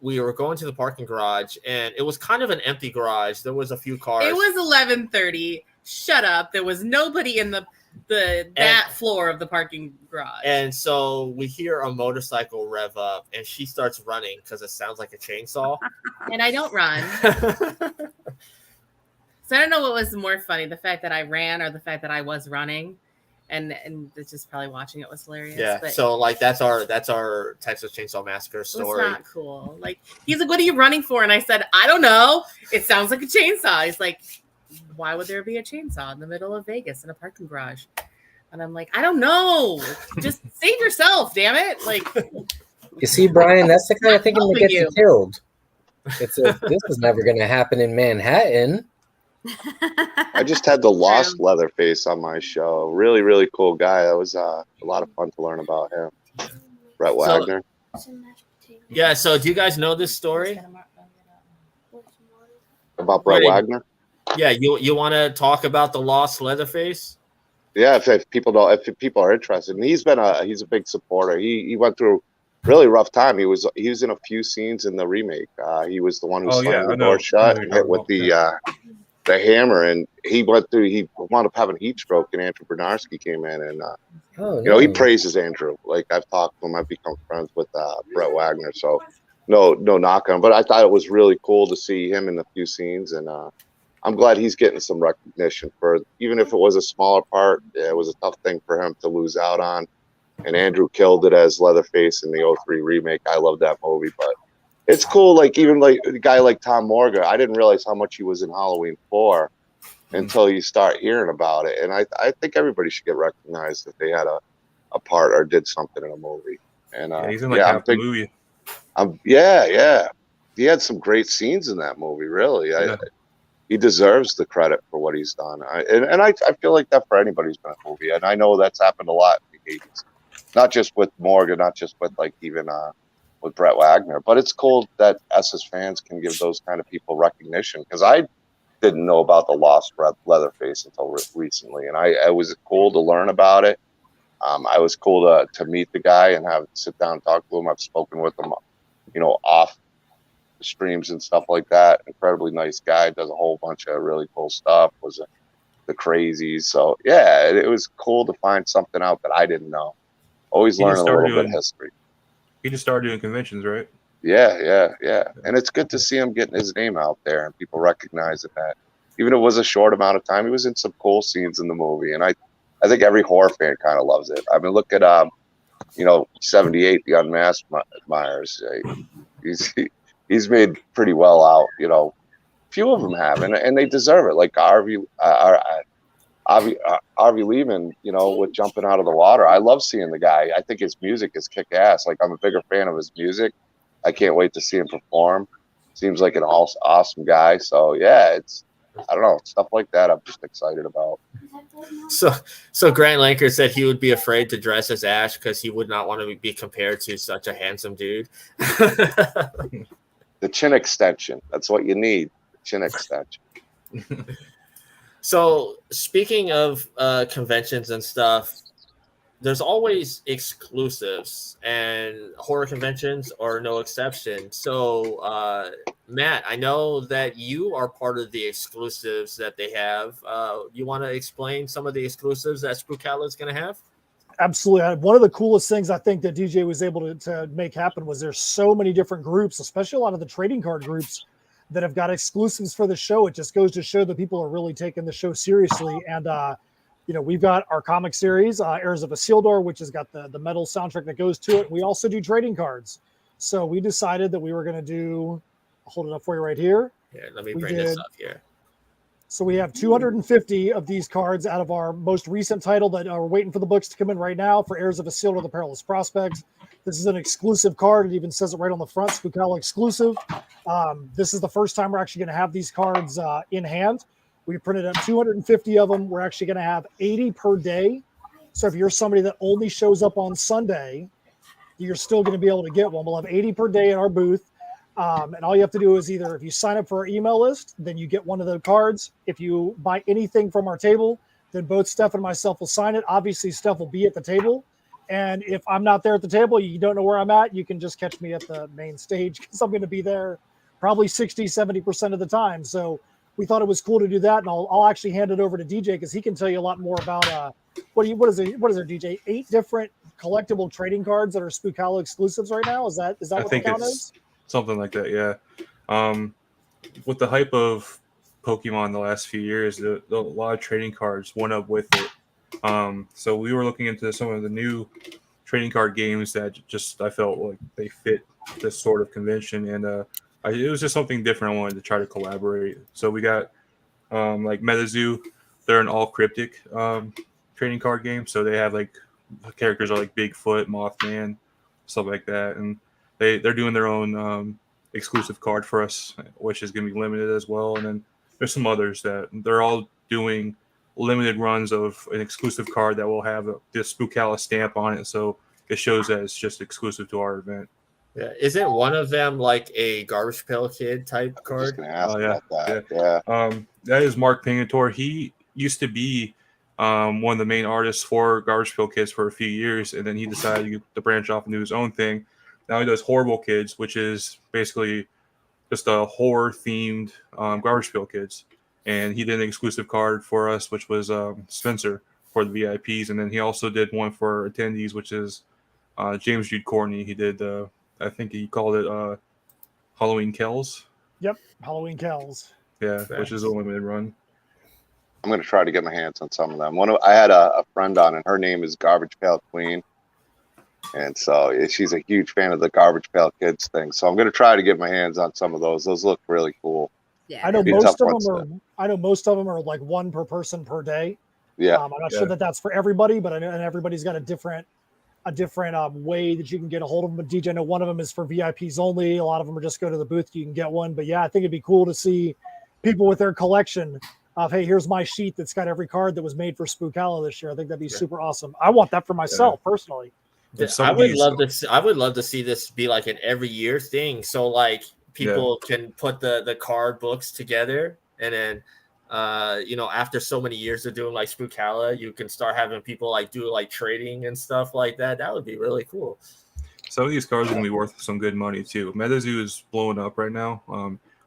we were going to the parking garage, and it was kind of an empty garage. There was a few cars. It was 11:30. Shut up. There was nobody in that floor of the parking garage. And so we hear a motorcycle rev up, and she starts running because it sounds like a chainsaw. And I don't run. So I don't know what was more funny, the fact that I ran or the fact that I was running. And just probably watching it was hilarious. Yeah. But so like that's our Texas Chainsaw Massacre story. It's not cool. Like he's like, "What are you running for?" And I said, "I don't know. It sounds like a chainsaw." He's like, "Why would there be a chainsaw in the middle of Vegas in a parking garage?" And I'm like, "I don't know. Just save yourself, damn it!" Like, you see, Brian, that's the kind of thinking that gets you killed. This is never going to happen in Manhattan. I just had the Lost Leatherface on my show. Really, really cool guy. That was a lot of fun to learn about him. Brett Wagner. Yeah, so do you guys know this story? About Brett Wagner? Yeah, you want to talk about the Lost Leatherface? Yeah, if people are interested, and he's a big supporter. He went through a really rough time. He was in a few scenes in the remake. He was the one who slammed the door shut and hit with the hammer, and he wound up having heat stroke, and Andrew Bernarski came in, and he praises Andrew. Like, I've talked to him, I've become friends with Brett Wagner, so no knock on him. But I thought it was really cool to see him in a few scenes, and I'm glad he's getting some recognition for, even if it was a smaller part. It was a tough thing for him to lose out on, and Andrew killed it as Leatherface in the 03 remake. I love that movie, but it's cool. Like, even like a guy like Tom Morga, I didn't realize how much he was in Halloween 4 until you start hearing about it. And I think everybody should get recognized if they had a part or did something in a movie. And he's in half the movie. Yeah. He had some great scenes in that movie, really. He deserves the credit for what he's done. I feel like that for anybody who's been in a movie. And I know that's happened a lot in the 80s. Not just with Morgan, not just with even with Brett Wagner. But it's cool that SS fans can give those kind of people recognition, because I didn't know about the Lost Leatherface until recently. And it was cool to learn about it. I was cool to meet the guy and sit down and talk to him. I've spoken with him, off the streams and stuff like that. Incredibly nice guy, does a whole bunch of really cool stuff, was the crazies. So yeah, it was cool to find something out that I didn't know. Always learn a little bit of history. He just started doing conventions, right? Yeah. And it's good to see him getting his name out there and people recognizing that. Even if it was a short amount of time, he was in some cool scenes in the movie. And I think every horror fan kind of loves it. I mean, look at 78, the Unmasked Myers. He's made pretty well out. Few of them have, and they deserve it. Like Avi Lehman, with jumping out of the water. I love seeing the guy. I think his music is kick ass. Like, I'm a bigger fan of his music. I can't wait to see him perform. Seems like an awesome guy. So yeah, I don't know, stuff like that I'm just excited about. So Grant Lanker said he would be afraid to dress as Ash because he would not want to be compared to such a handsome dude. The chin extension. That's what you need. The chin extension. So speaking of conventions and stuff, there's always exclusives, and horror conventions are no exception. So Matt, I know that you are part of the exclusives that they have. You want to explain some of the exclusives that Spookala is going to have? Absolutely. One of the coolest things I think that DJ was able to make happen was there's so many different groups, especially a lot of the trading card groups, that have got exclusives for the show. It just goes to show that people are really taking the show seriously. And, we've got our comic series, Heirs of Isildur, which has got the metal soundtrack that goes to it. We also do trading cards. So we decided that we were going to do, I'll hold it up for you right here. Here, let me bring this up here. So we have 250 of these cards out of our most recent title that are waiting for the books to come in right now for Heirs of Isildur, The Perilous Prospect. This is an exclusive card. It even says it right on the front, Spookala exclusive. This is the first time we're actually going to have these cards in hand. We printed up 250 of them. We're actually going to have 80 per day. So if you're somebody that only shows up on Sunday, you're still going to be able to get one. We'll have 80 per day in our booth. And all you have to do is either if you sign up for our email list, then you get one of the cards. If you buy anything from our table, then both Steph and myself will sign it. Obviously, Steph will be at the table. And if I'm not there at the table, you don't know where I'm at, you can just catch me at the main stage because I'm going to be there probably 60, 70% of the time. So we thought it was cool to do that. And I'll actually hand it over to DJ because he can tell you a lot more about what is there, DJ? 8 different collectible trading cards that are Spookala exclusives right now. Is that what the count is? Something like that, yeah. With the hype of Pokemon the last few years, a lot of trading cards went up with it. So we were looking into some of the new trading card games that I felt like they fit this sort of convention, and it was just something different. I wanted to try to collaborate. So we got like MetaZoo. They're an all cryptic trading card game. So they have like the characters are like Bigfoot, Mothman, stuff like that, and they're doing their own exclusive card for us, which is going to be limited as well. And then there's some others that they're all doing limited runs of an exclusive card that will have the Spookala stamp on it, so it shows that it's just exclusive to our event. Yeah, isn't one of them like a Garbage Pail Kid type card? I was just gonna ask yeah, about that. Yeah. That is Mark Pingator. He used to be one of the main artists for Garbage Pail Kids for a few years, and then he decided to branch off and do his own thing. Now he does Horrible Kids, which is basically just a horror-themed Garbage Pail Kids. And he did an exclusive card for us, which was Spencer for the VIPs. And then he also did one for attendees, which is James Jude Courtney. He did, I think he called it Halloween Kells. Yep, Halloween Kells. Yeah, which is a limited run. I'm going to try to get my hands on some of them. I had a friend on, and her name is Garbage Pail Queen. And so she's a huge fan of the Garbage Pail Kids thing. So I'm going to try to get my hands on some of those. Those look really cool. Yeah, I know most of them are like one per person per day. Yeah, I'm not sure that that's for everybody, but I know and everybody's got a different way that you can get a hold of them. But DJ, I know one of them is for VIPs only. A lot of them are just go to the booth, you can get one. But yeah, I think it'd be cool to see people with their collection of, hey, here's my sheet that's got every card that was made for Spookala this year. I think that'd be super awesome. I want that for myself personally. I would love to see this be like an every year thing. So like people can put the card books together, and then after so many years of doing like Spookala, you can start having people like do like trading and stuff like that. That would be really cool. Some of these cards are gonna be worth some good money too. MetaZoo is blowing up right now.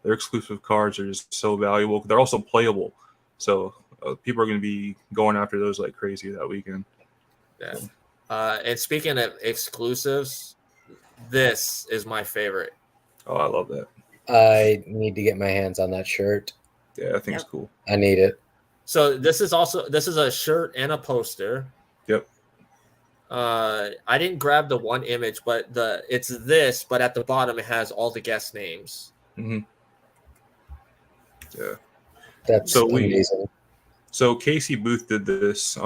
Their exclusive cards are just so valuable. They're also playable, so people are gonna be going after those like crazy that weekend. Yeah. And speaking of exclusives, this is my favorite. Oh, I love that. I need to get my hands on that shirt. Yeah, I think it's cool. I need it. So this is a shirt and a poster. Yep. I didn't grab the one image, but it's this, but at the bottom it has all the guest names. Mm-hmm. Yeah. That's amazing. So Casey Booth did this.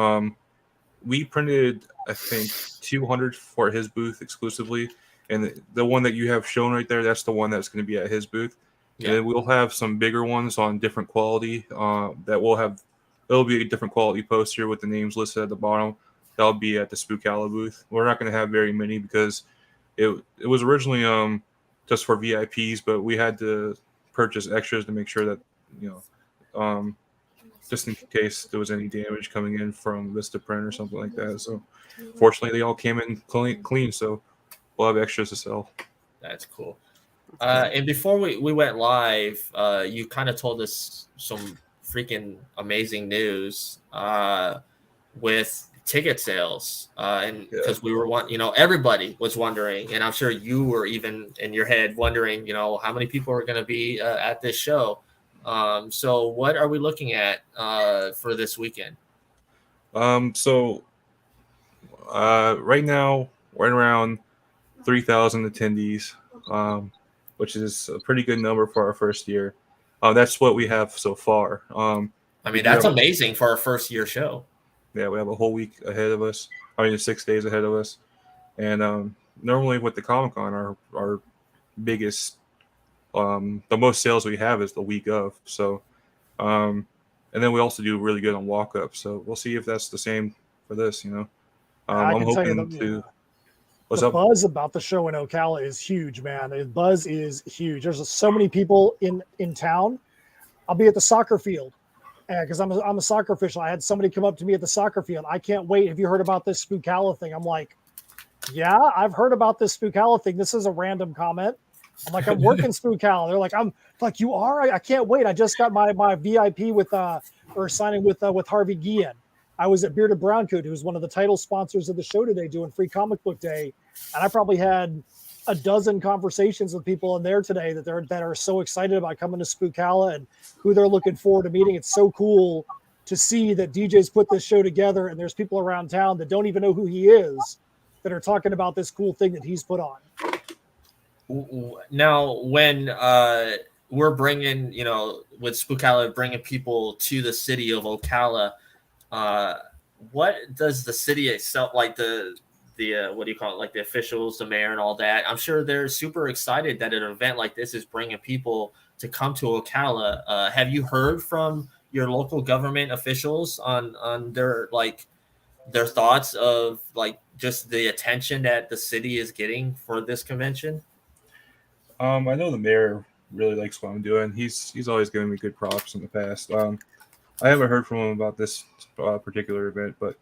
We printed, I think, 200 for his booth exclusively. And the one that you have shown right there, that's the one that's going to be at his booth. Yeah. And then we'll have some bigger ones on different quality it'll be a different quality poster with the names listed at the bottom. That'll be at the Spookala booth. We're not going to have very many because it was originally just for VIPs, but we had to purchase extras to make sure that, just in case there was any damage coming in from Vistaprint or something like that. So fortunately, they all came in clean, so we'll have extras to sell. That's cool. And before we went live, you kind of told us some freaking amazing news with ticket sales. And because we were everybody was wondering, and I'm sure you were even in your head wondering, how many people are going to be at this show. So what are we looking at for this weekend? So right now we're around 3,000 attendees, which is a pretty good number for our first year. That's what we have so far. That's amazing for our first year show. Yeah, we have a whole week ahead of us. 6 days ahead of us. And normally with the Comic-Con, our biggest the most sales we have is the week of. So, and then we also do really good on walk-up. So we'll see if that's the same for this. I'm hoping to. The buzz about the show in Ocala is huge, man. The buzz is huge. There's so many people in town. I'll be at the soccer field because I'm a soccer official. I had somebody come up to me at the soccer field. I can't wait. Have you heard about this Spookala thing? I'm like, yeah, I've heard about this Spookala thing. This is a random comment. I'm like, I'm working Spookala. They're like, I'm like, you are? I can't wait. I just got my VIP with signing with Harvey Guillen. I was at Bearded Browncoat, who's one of the title sponsors of the show today, doing Free Comic Book Day, and I probably had a dozen conversations with people in there today that are so excited about coming to Spookala and who they're looking forward to meeting. It's so cool to see that DJ's put this show together, and there's people around town that don't even know who he is that are talking about this cool thing that he's put on. Now, when we're bringing, with Spookala, bringing people to the city of Ocala, what does the city itself, like the what do you call it, like the officials, the mayor and all that, I'm sure they're super excited that an event like this is bringing people to come to Ocala. Have you heard from your local government officials on their thoughts of like just the attention that the city is getting for this convention? I know the mayor really likes what I'm doing. He's always given me good props in the past. I haven't heard from him about this particular event, but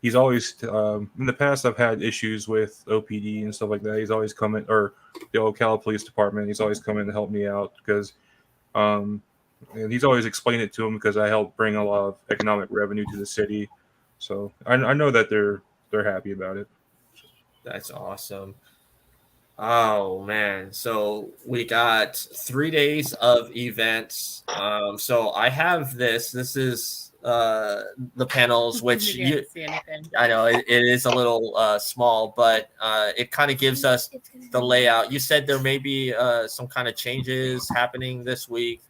he's always in the past I've had issues with OPD and stuff like that. He's always come in, or the Ocala Police Department. He's always come in to help me out because and he's always explained it to him because I help bring a lot of economic revenue to the city. So I know that they're happy about it. That's awesome. Oh man, so we got 3 days of events. So I have this is the panels, which you see anything. I know it is a little small, but it kind of gives us the layout. You said there may be some kind of changes happening this week.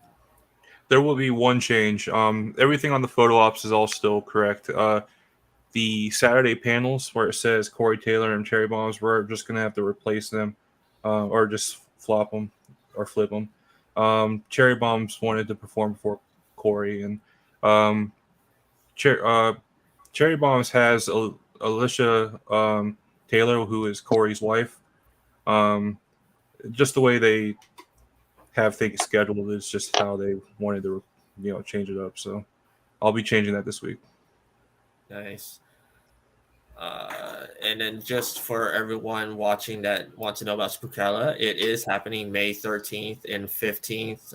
There will be one change. Everything on the photo ops is all still correct. The Saturday panels where it says Corey Taylor and Cherry Bombs, we're just going to have to replace them or just flop them or flip them. Cherry Bombs wanted to perform before Corey, and Cherry Bombs has Alicia Taylor, who is Corey's wife. Just the way they have things scheduled is just how they wanted to, change it up. So I'll be changing that this week. Nice. And then just for everyone watching that wants to know about Spookala, it is happening May 13th and 15th.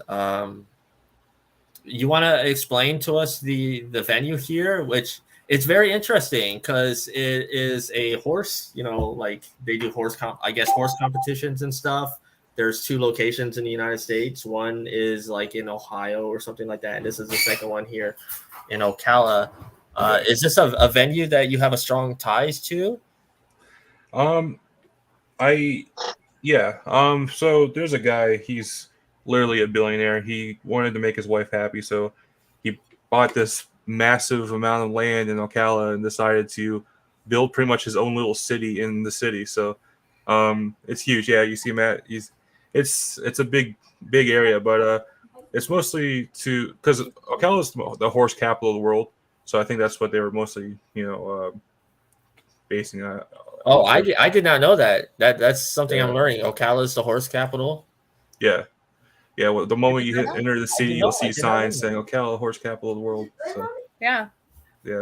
You want to explain to us the venue here, which it's very interesting because it is a horse, like they do horse competitions and stuff. There's 2 locations in the United States. One is like in Ohio or something like that. And this is the second one here in Ocala. Is this a venue that you have a strong ties to? So there's a guy, he's literally a billionaire. He wanted to make his wife happy, so he bought this massive amount of land in Ocala and decided to build pretty much his own little city in the city. So it's huge. Yeah, you see Matt, it's a big area, but it's mostly because Ocala is the horse capital of the world. So I think that's what they were mostly, basing on. Oh, I did not know that. That's something I'm learning. Ocala is the horse capital. Yeah. Well, the moment you enter the city, you'll see signs saying Ocala, horse capital of the world. So yeah.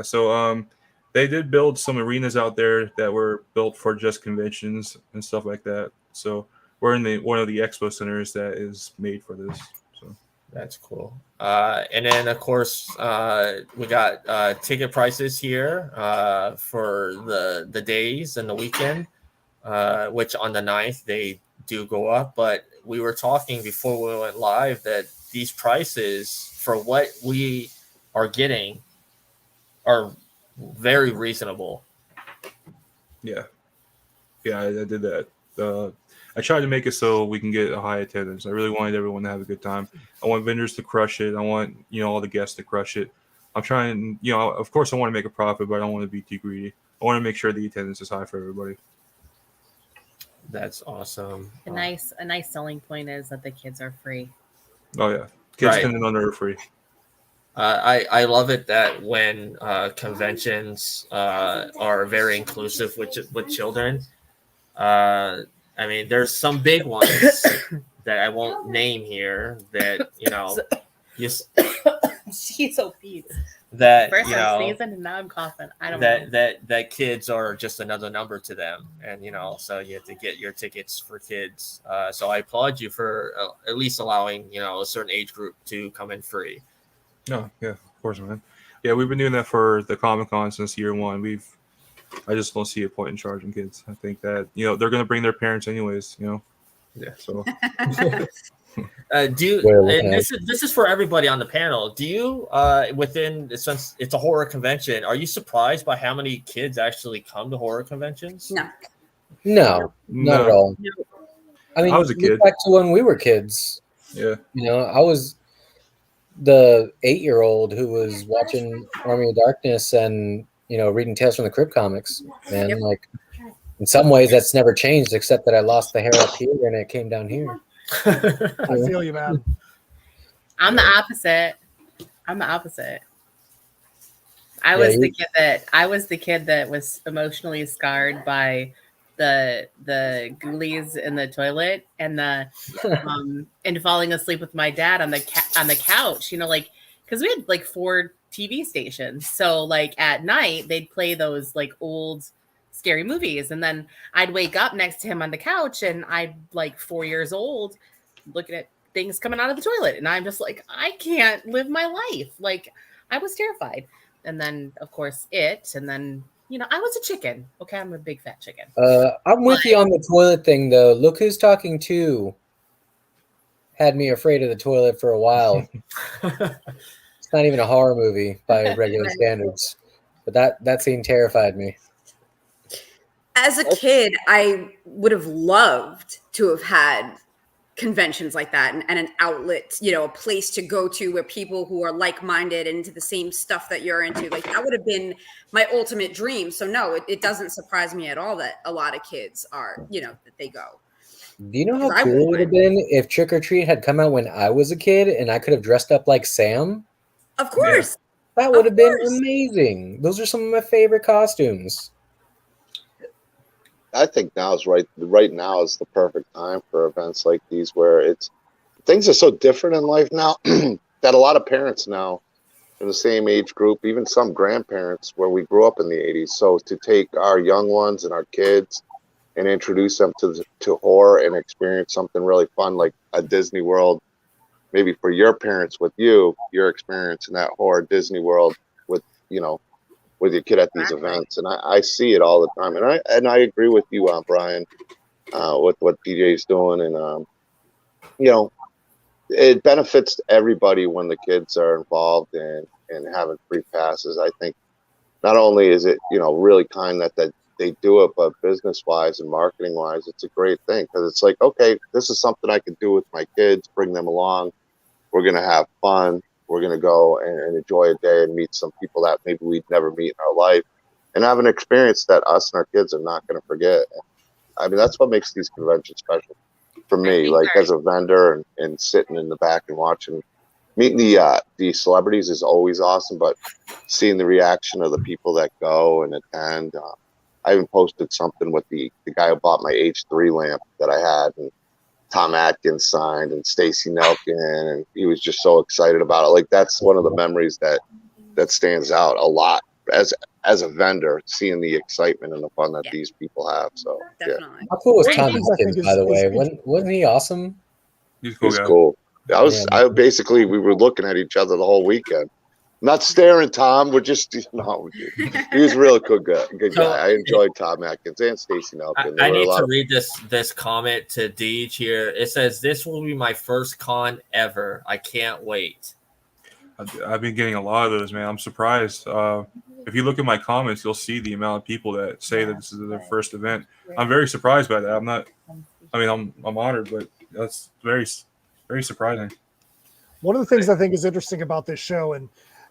So they did build some arenas out there that were built for just conventions and stuff like that. So we're in one of the expo centers that is made for this. So that's cool. And then, of course, we got ticket prices here for the days and the weekend, which on the 9th, they do go up. But we were talking before we went live that these prices for what we are getting are very reasonable. Yeah, I did that. I tried to make it so we can get a high attendance. I really wanted everyone to have a good time. I want vendors to crush it. I want, all the guests to crush it. I'm trying, of course I want to make a profit, but I don't want to be too greedy. I want to make sure the attendance is high for everybody. That's awesome. A nice selling point is that the kids are free. Oh yeah. Kids 10 and under are free. I love it that when conventions are very inclusive with children. I mean, there's some big ones that I won't name here that, She's so peace. That, first I'm sneezing and now I'm coughing. I don't know. That kids are just another number to them. And, so you have to get your tickets for kids. So I applaud you for at least allowing, a certain age group to come in free. No, yeah, of course, man. Yeah, we've been doing that for the Comic-Con since year one. I just don't see a point in charging kids. I think that, they're going to bring their parents anyways, Yeah. So. This is for everybody on the panel. Do you, since it's a horror convention, are you surprised by how many kids actually come to horror conventions? No, not at all. I mean, I was a kid. Back to when we were kids. Yeah. I was the 8-year-old who was watching Army of Darkness and, reading Tales from the Crypt comics. And in some ways that's never changed, except that I lost the hair up here and it came down here. I feel you, man. I'm the opposite. I was the kid that was emotionally scarred by the ghoulies in the toilet and the and falling asleep with my dad on the couch. You know, like because we had like 4 TV stations, so like at night they'd play those like old scary movies, and then I'd wake up next to him on the couch, and I'd like 4 years old looking at things coming out of the toilet, and I'm just like, I can't live my life. Like I was terrified. And then of course and then you know, I was a chicken. Okay, I'm a big fat chicken. I'm with you on the toilet thing though. Look Who's Talking 2 had me afraid of the toilet for a while. It's not even a horror movie by regular standards, but that scene terrified me. As a kid, I would have loved to have had conventions like that and an outlet, you know, a place to go to where people who are like-minded and into the same stuff that you're into, like that would have been my ultimate dream. So no, it doesn't surprise me at all that a lot of kids are, you know, that they go. Do you know how cool it would have been if Trick or Treat had come out when I was a kid and I could have dressed up like Sam? Of course. Yeah. That would have been amazing. Those are some of my favorite costumes. I think right now is the perfect time for events like these, where things are so different in life now that a lot of parents now in the same age group, even some grandparents where we grew up in the 80s. So to take our young ones and our kids and introduce them to horror and experience something really fun like a Disney World, maybe for your parents with your experience in that horror Disney World with, you know, with your kid at these events. And I see it all the time. And I agree with you, Brian, with what DJ's doing. And, you know, it benefits everybody when the kids are involved and having free passes. I think not only is it, you know, really kind that they do it, but business-wise and marketing-wise, it's a great thing because it's like, okay, this is something I can do with my kids, bring them along. We're going to have fun. We're going to go and enjoy a day and meet some people that maybe we'd never meet in our life and have an experience that us and our kids are not going to forget. I mean, that's what makes these conventions special for me, like as a vendor and sitting in the back and watching. Meeting the celebrities is always awesome, but seeing the reaction of the people that go and attend. I even posted something with the guy who bought my H3 lamp that I had, and Tom Atkins signed and Stacy Nelkin, and he was just so excited about it. Like that's one of the memories that stands out a lot as a vendor, seeing the excitement and the fun that these people have. So definitely. How cool was Tom Atkins, by the way? Wasn't he awesome? He's cool. Cool. I basically, we were looking at each other the whole weekend. Not staring, Tom. We're just, you know, he was a real good guy. I enjoyed Tom Atkins and Stacey Nelkin. I need to read this comment to Deej here. It says, "This will be my first con ever. I can't wait." I've been getting a lot of those, man. I'm surprised. If you look at my comments, you'll see the amount of people that say that this is their first event. I'm very surprised by that. I'm honored, but that's very, very surprising. One of the things I think is interesting about this show, and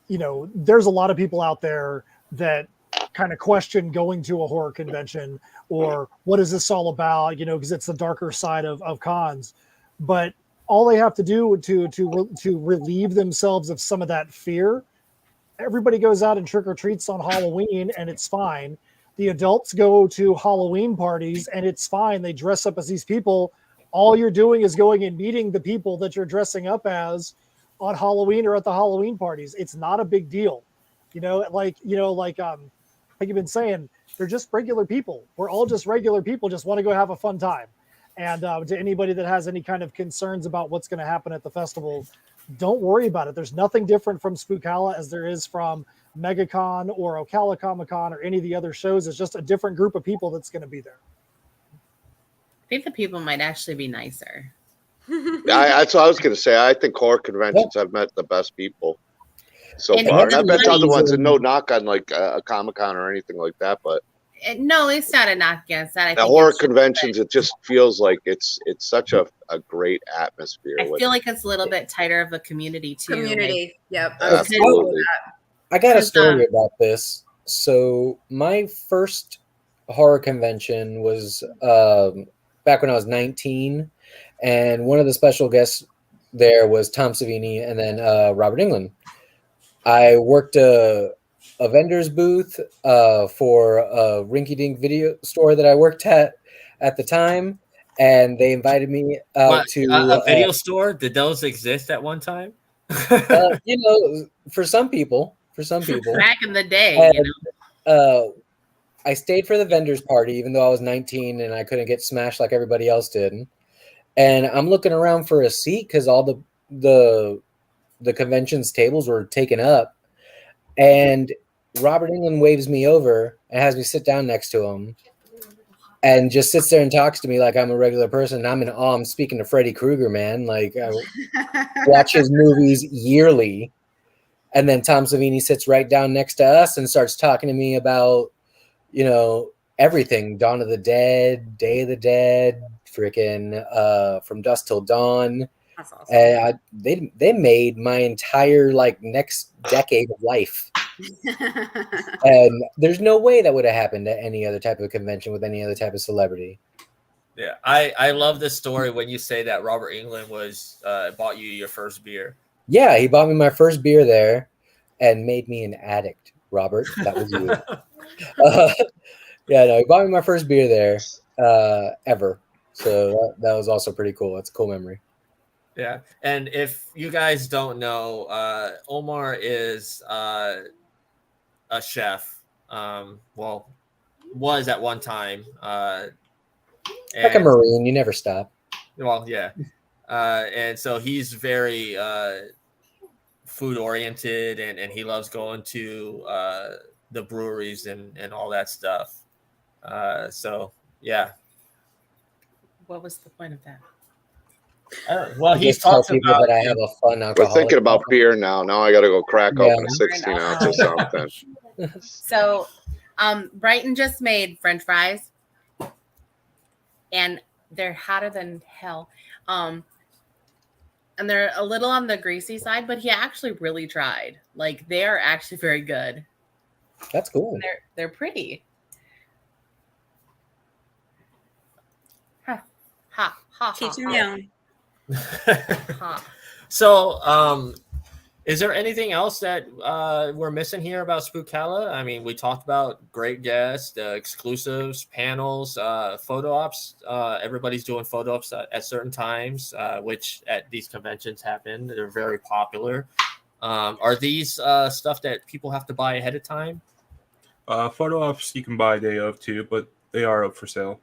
you know, there's a lot of people out there that kind of question going to a horror convention or what is this all about, you know, because it's the darker side of cons. But all they have to do to relieve themselves of some of that fear, everybody goes out and trick or treats on Halloween and it's fine. The adults go to Halloween parties and it's fine. They dress up as these people. All you're doing is going and meeting the people that you're dressing up as on Halloween or at the Halloween parties. It's not a big deal. Like you've been saying, they're just regular people. We're all just regular people, just want to go have a fun time. And to anybody that has any kind of concerns about what's going to happen at the festival, don't worry about it. There's nothing different from Spookala as there is from MegaCon or Ocala Comic-Con or any of the other shows. It's just a different group of people that's going to be there. I think the people might actually be nicer. That's what I was going to say. I think horror conventions I've met the best people so far. And I've met other ones, and no knock on like a Comic-Con or anything like that, but no, it's not a knock against that. I think horror conventions, it just feels like it's such a great atmosphere. I feel like it's a little bit tighter of a community too. Yep. Absolutely. I got a story about this. So my first horror convention was back when I was 19, and one of the special guests there was Tom Savini and then Robert Englund. I worked a vendor's booth for a rinky-dink video store that I worked at the time, and they invited me out to a video store. Did those exist at one time? You know, for some people, back in the day, and, I stayed for the vendor's party, even though I was 19 and I couldn't get smashed like everybody else did. And I'm looking around for a seat because all the convention's tables were taken up. And Robert Englund waves me over and has me sit down next to him and just sits there and talks to me like I'm a regular person. I'm in awe. I'm speaking to Freddy Krueger, man. Like, I watch his movies yearly. And then Tom Savini sits right down next to us and starts talking to me about, you know, everything. Dawn of the Dead, Day of the Dead, freaking From Dusk Till Dawn. That's awesome. And they made my entire like next decade of life. And there's no way that would have happened at any other type of convention with any other type of celebrity. Yeah, I love this story when you say that Robert Englund was bought you your first beer. Yeah, he bought me my first beer there and made me an addict. Robert, that was you. Yeah, no, he bought me my first beer there ever. So that was also pretty cool. That's a cool memory. Yeah, and if you guys don't know, Omar is a chef. Well, was at one time. Like a Marine, you never stop. Well, yeah. And so he's very food oriented, and he loves going to the breweries and all that stuff. So, yeah. What was the point of that? Well, he's talking about that I have a fun alcoholic. We're thinking about beer now. Now I got to go crack open a 16 ounce or something. So, Brighton just made French fries, and they're hotter than hell. And they're a little on the greasy side, but he actually really tried. Like, they are actually very good. That's cool. And they're pretty. Ha ha ha. Teach him young. So, is there anything else that we're missing here about Spookala? I mean, we talked about great guests, exclusives, panels, photo ops. Everybody's doing photo ops at certain times, which at these conventions happen. They're very popular. Are these stuff that people have to buy ahead of time? Photo ops you can buy a day of too, but they are up for sale.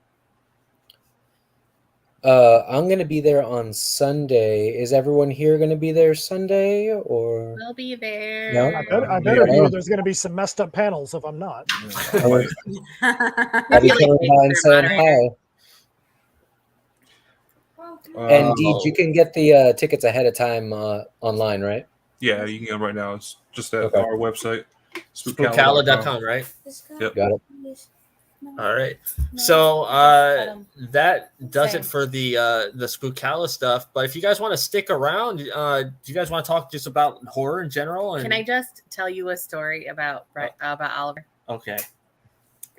I'm going to be there on Sunday. Is everyone here going to be there Sunday? Or We'll be there. No? I better hear there's going to be some messed up panels if I'm not. I'll be coming by and saying hi. And Deej, you can get the tickets ahead of time online, right? Yeah, you can get them right now. It's just at our website. Spookala.com, right? Yep. Got it. All right. So that does it for the Spookala stuff. But if you guys want to stick around, do you guys want to talk just about horror in general? Can I just tell you a story about Oliver? Okay.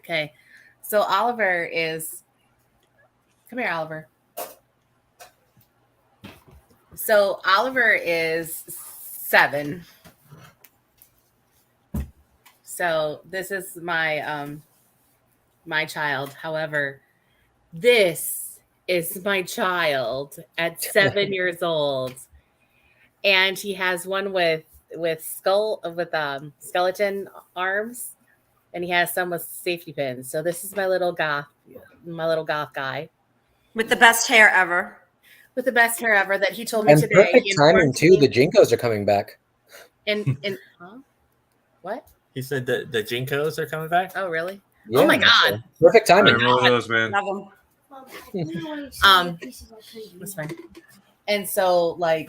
Okay. So Oliver is. Come here, Oliver. So Oliver is 7. So this is my my child. However, this is my child at 7 years old, and he has one with skeleton arms, and he has some with safety pins. So this is my little goth guy With the best hair ever. With the best hair ever that he told me And today. perfect timing too. The Jinkos are coming back. And huh? What? He said the Jinkos are coming back. Oh, really? Yeah, oh my god! Perfect I timing. remember those, man. Love them. That's fine. And so, like,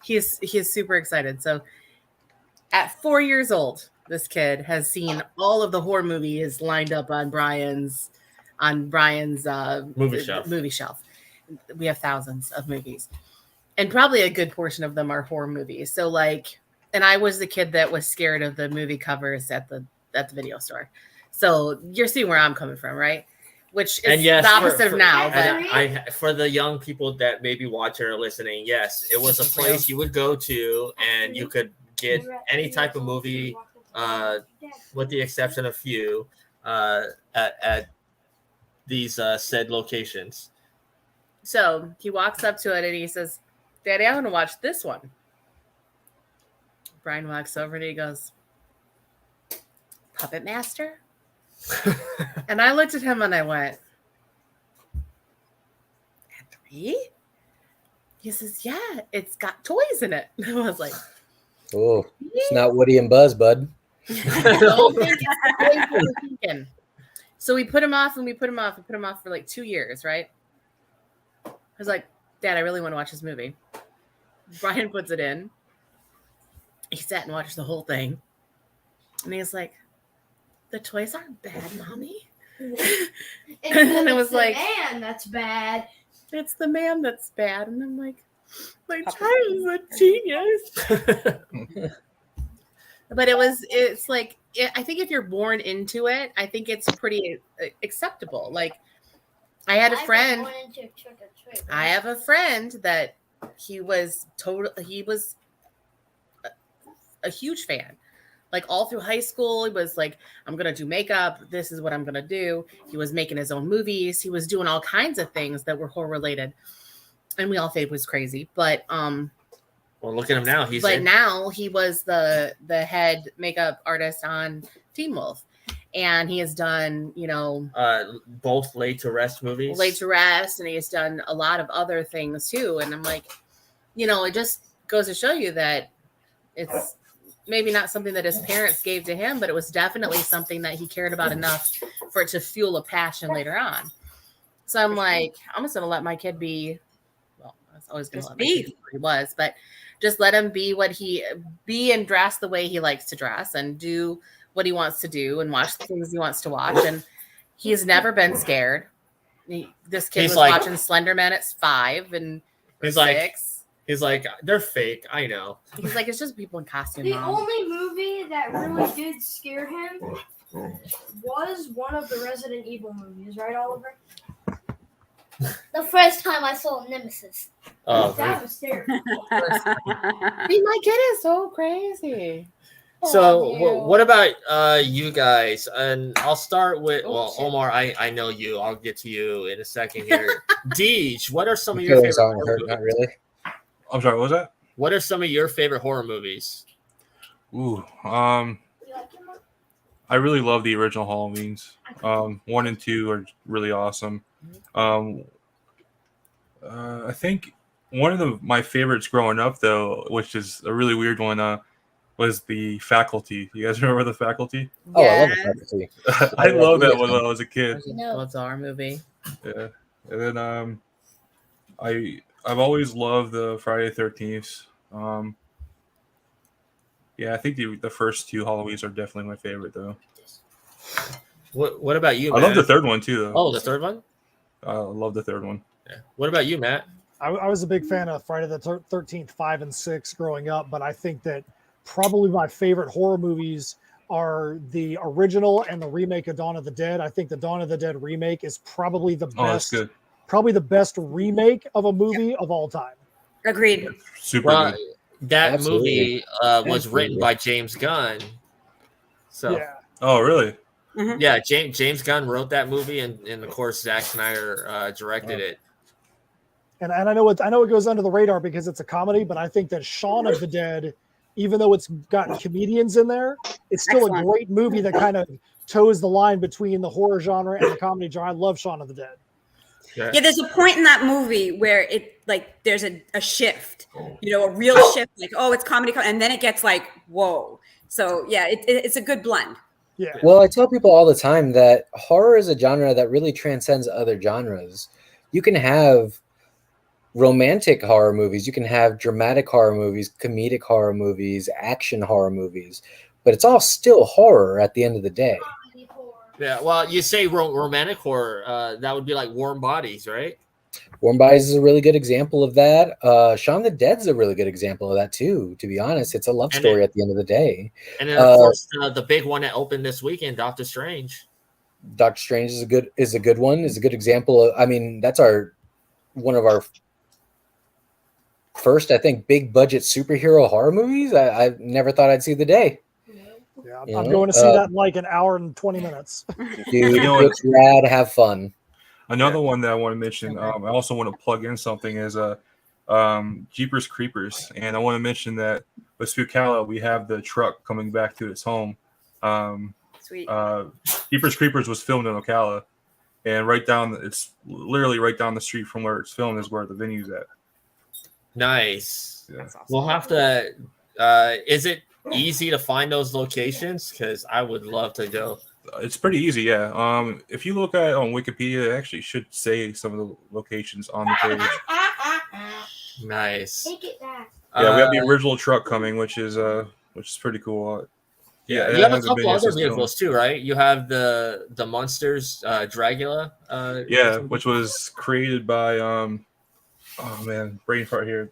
he is super excited. So, at 4 years old, this kid has seen all of the horror movies lined up on Brian's movie shelf. We have thousands of movies, and probably a good portion of them are horror movies. So, like, and I was the kid that was scared of the movie covers at the video store. So you're seeing where I'm coming from, right? which is And yes, the opposite of now. But for the young people that maybe watching or listening, yes, it was a place you would go to, and you could get any type of movie, with the exception of few, at these said locations. So he walks up to it and he says, "Daddy, I want to watch this one." Brian walks over and he goes, "Puppet Master?" And I looked at him and I went, "At 3?" He says, "Yeah, it's got toys in it." And I was like, "Oh, it's not Woody and Buzz, bud." So we put him off and we put him off. We put him off for like 2 years, right? I was like, "Dad, I really want to watch this movie." Brian puts it in. He sat and watched the whole thing. And he's like, "The toys aren't bad, Mommy." And it was like, man, that's bad. It's the man that's bad. And I'm like, my child is a genius. But it's like, I think if you're born into it, I think it's pretty acceptable. Like, I have a friend that he was a huge fan. Like all through high school, he was like, "I'm going to do makeup. This is what I'm going to do." He was making his own movies. He was doing all kinds of things that were horror related. And we all thought it was crazy. But, well, look at him now. Now he was the head makeup artist on Teen Wolf. And he has done, both Laid to Rest movies. Laid to Rest. And he has done a lot of other things too. And I'm like, it just goes to show you that it's maybe not something that his parents gave to him, but it was definitely something that he cared about enough for it to fuel a passion later on. So I'm like, I'm just going to let my kid be, well, I was always going to let my kid be what he was, but just let him be and dress the way he likes to dress and do what he wants to do and watch the things he wants to watch. And he's never been scared. This kid was watching Slenderman at 5 and 6. He's like, "They're fake. I know." He's like, "It's just people in costume." The only movie that really did scare him was one of the Resident Evil movies, right, Oliver? The first time I saw Nemesis. Oh, that was terrible. My kid is so crazy. So what about you guys? And I'll start with Omar. I know you. I'll get to you in a second here. Deej, what are some of your favorite horror movies? Not really. I'm sorry, what was that? What are some of your favorite horror movies? Ooh, I really love the original Halloweens. 1 and 2 are really awesome. I think one of my favorites growing up, though, which is a really weird one, was The Faculty. You guys remember The Faculty? Oh, I love The Faculty. I love that one when I was a kid. That's our movie. Yeah, and then I've always loved the Friday the 13th. Yeah, I think the first 2 Halloweens are definitely my favorite, though. What about you, I Matt? love the third one, too, though. Oh, the third one? I love the third one. Yeah. What about you, Matt? I was a big fan of Friday the 13th, 5 and 6 growing up, but I think that probably my favorite horror movies are the original and the remake of Dawn of the Dead. I think the Dawn of the Dead remake is probably the best. Oh, that's good. Probably the best remake of a movie of all time. Agreed. Super good. That movie was written by James Gunn. So, yeah. Oh, really? Mm-hmm. Yeah, James Gunn wrote that movie, and of course Zack Snyder directed it. And I know it goes under the radar because it's a comedy, but I think that Shaun of the Dead, even though it's got comedians in there, it's still a great movie that kind of toes the line between the horror genre and the comedy genre. I love Shaun of the Dead. Yeah, there's a point in that movie where there's a shift, a real shift, like, oh, it's comedy, and then it gets like, whoa. So yeah, it's a good blend. Yeah. Well, I tell people all the time that horror is a genre that really transcends other genres. You can have romantic horror movies, you can have dramatic horror movies, comedic horror movies, action horror movies, but it's all still horror at the end of the day. Yeah, well, you say romantic horror, that would be like Warm Bodies, right? Warm Bodies is a really good example of that. Shaun of the Dead's a really good example of that too, to be honest. It's a love story at the end of the day. And then, of course, the big one that opened this weekend, Doctor Strange. Doctor Strange is a good one. Is a good example of. I mean, that's one of our first, I think, big budget superhero horror movies. I never thought I'd see the day. Yeah, I'm going to see that in like an hour and 20 minutes. Dude, it's rad. Have fun. Another one that I want to mention, I also want to plug in something is Jeepers Creepers, and I want to mention that with Spookala we have the truck coming back to its home. Sweet. Jeepers Creepers was filmed in Ocala, and it's literally right down the street from where it's filmed is where the venue's at. Nice. Yeah. Awesome. We'll have to. Is it easy to find those locations? Because I would love to go. It's pretty easy, yeah. If you look at it on Wikipedia, it actually should say some of the locations on the page. Nice. Take it back. Yeah, we have the original truck coming, which is pretty cool. Yeah, you have a couple other vehicles too, right? You have the Monsters Dracula. Which was created by oh man, brain fart here.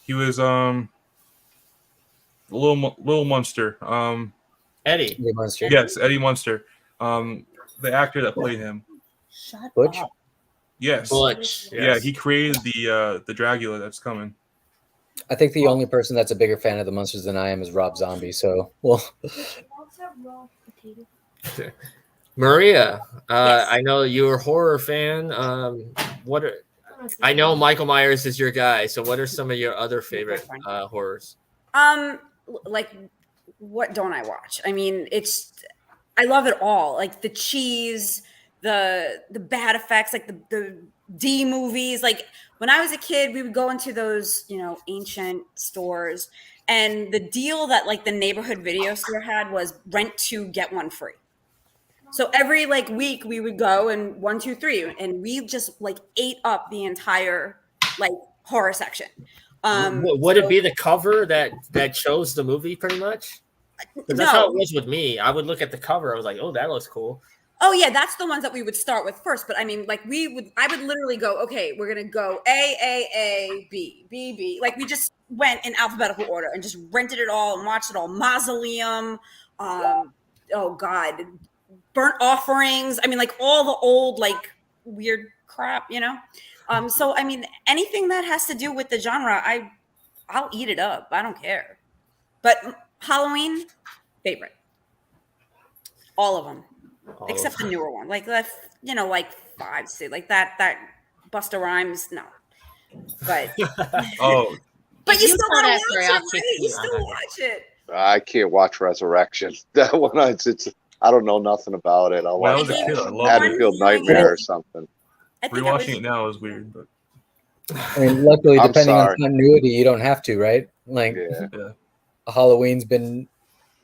He was Little Munster. Eddie Munster. Yes, Eddie Munster. The actor that played him. Butch. Yes. Butch. Yes. Yeah, he created the Dracula that's coming. I think the only person that's a bigger fan of the Munsters than I am is Rob Zombie. So, well, Maria, Yes. I know you're a horror fan. I know Michael Myers is your guy. So, what are some of your other favorite horrors? Like, what don't I watch? I mean, I love it all. Like the cheese, the bad effects, like the D movies. Like when I was a kid, we would go into those, ancient stores, and the deal that like the neighborhood video store had was rent 2, get 1 free. So every like week we would go and 1, 2, 3, and we just like ate up the entire like horror section. Would it be the cover that shows the movie pretty much? Because that's how it was with me. I would look at the cover. I was like, oh, that looks cool. Oh yeah, that's the ones that we would start with first. But I mean, like I would literally go, okay, we're gonna go A, B, B, B. Like we just went in alphabetical order and just rented it all and watched it all. Mausoleum, oh God, Burnt Offerings. I mean, like all the old like weird crap, So I mean, anything that has to do with the genre, I'll eat it up. I don't care. But Halloween, favorite. All of them. Except the newer one. Like that, like 5, 6, like that Busta Rhymes, no. But but you still want to watch it, right? You still watch it. I can't watch Resurrection. That one, I don't know nothing about it. I'll watch Haddonfield Nightmare or something. Rewatching it now is weird, but I mean, luckily, depending on continuity, you don't have to, right? Like, Halloween's been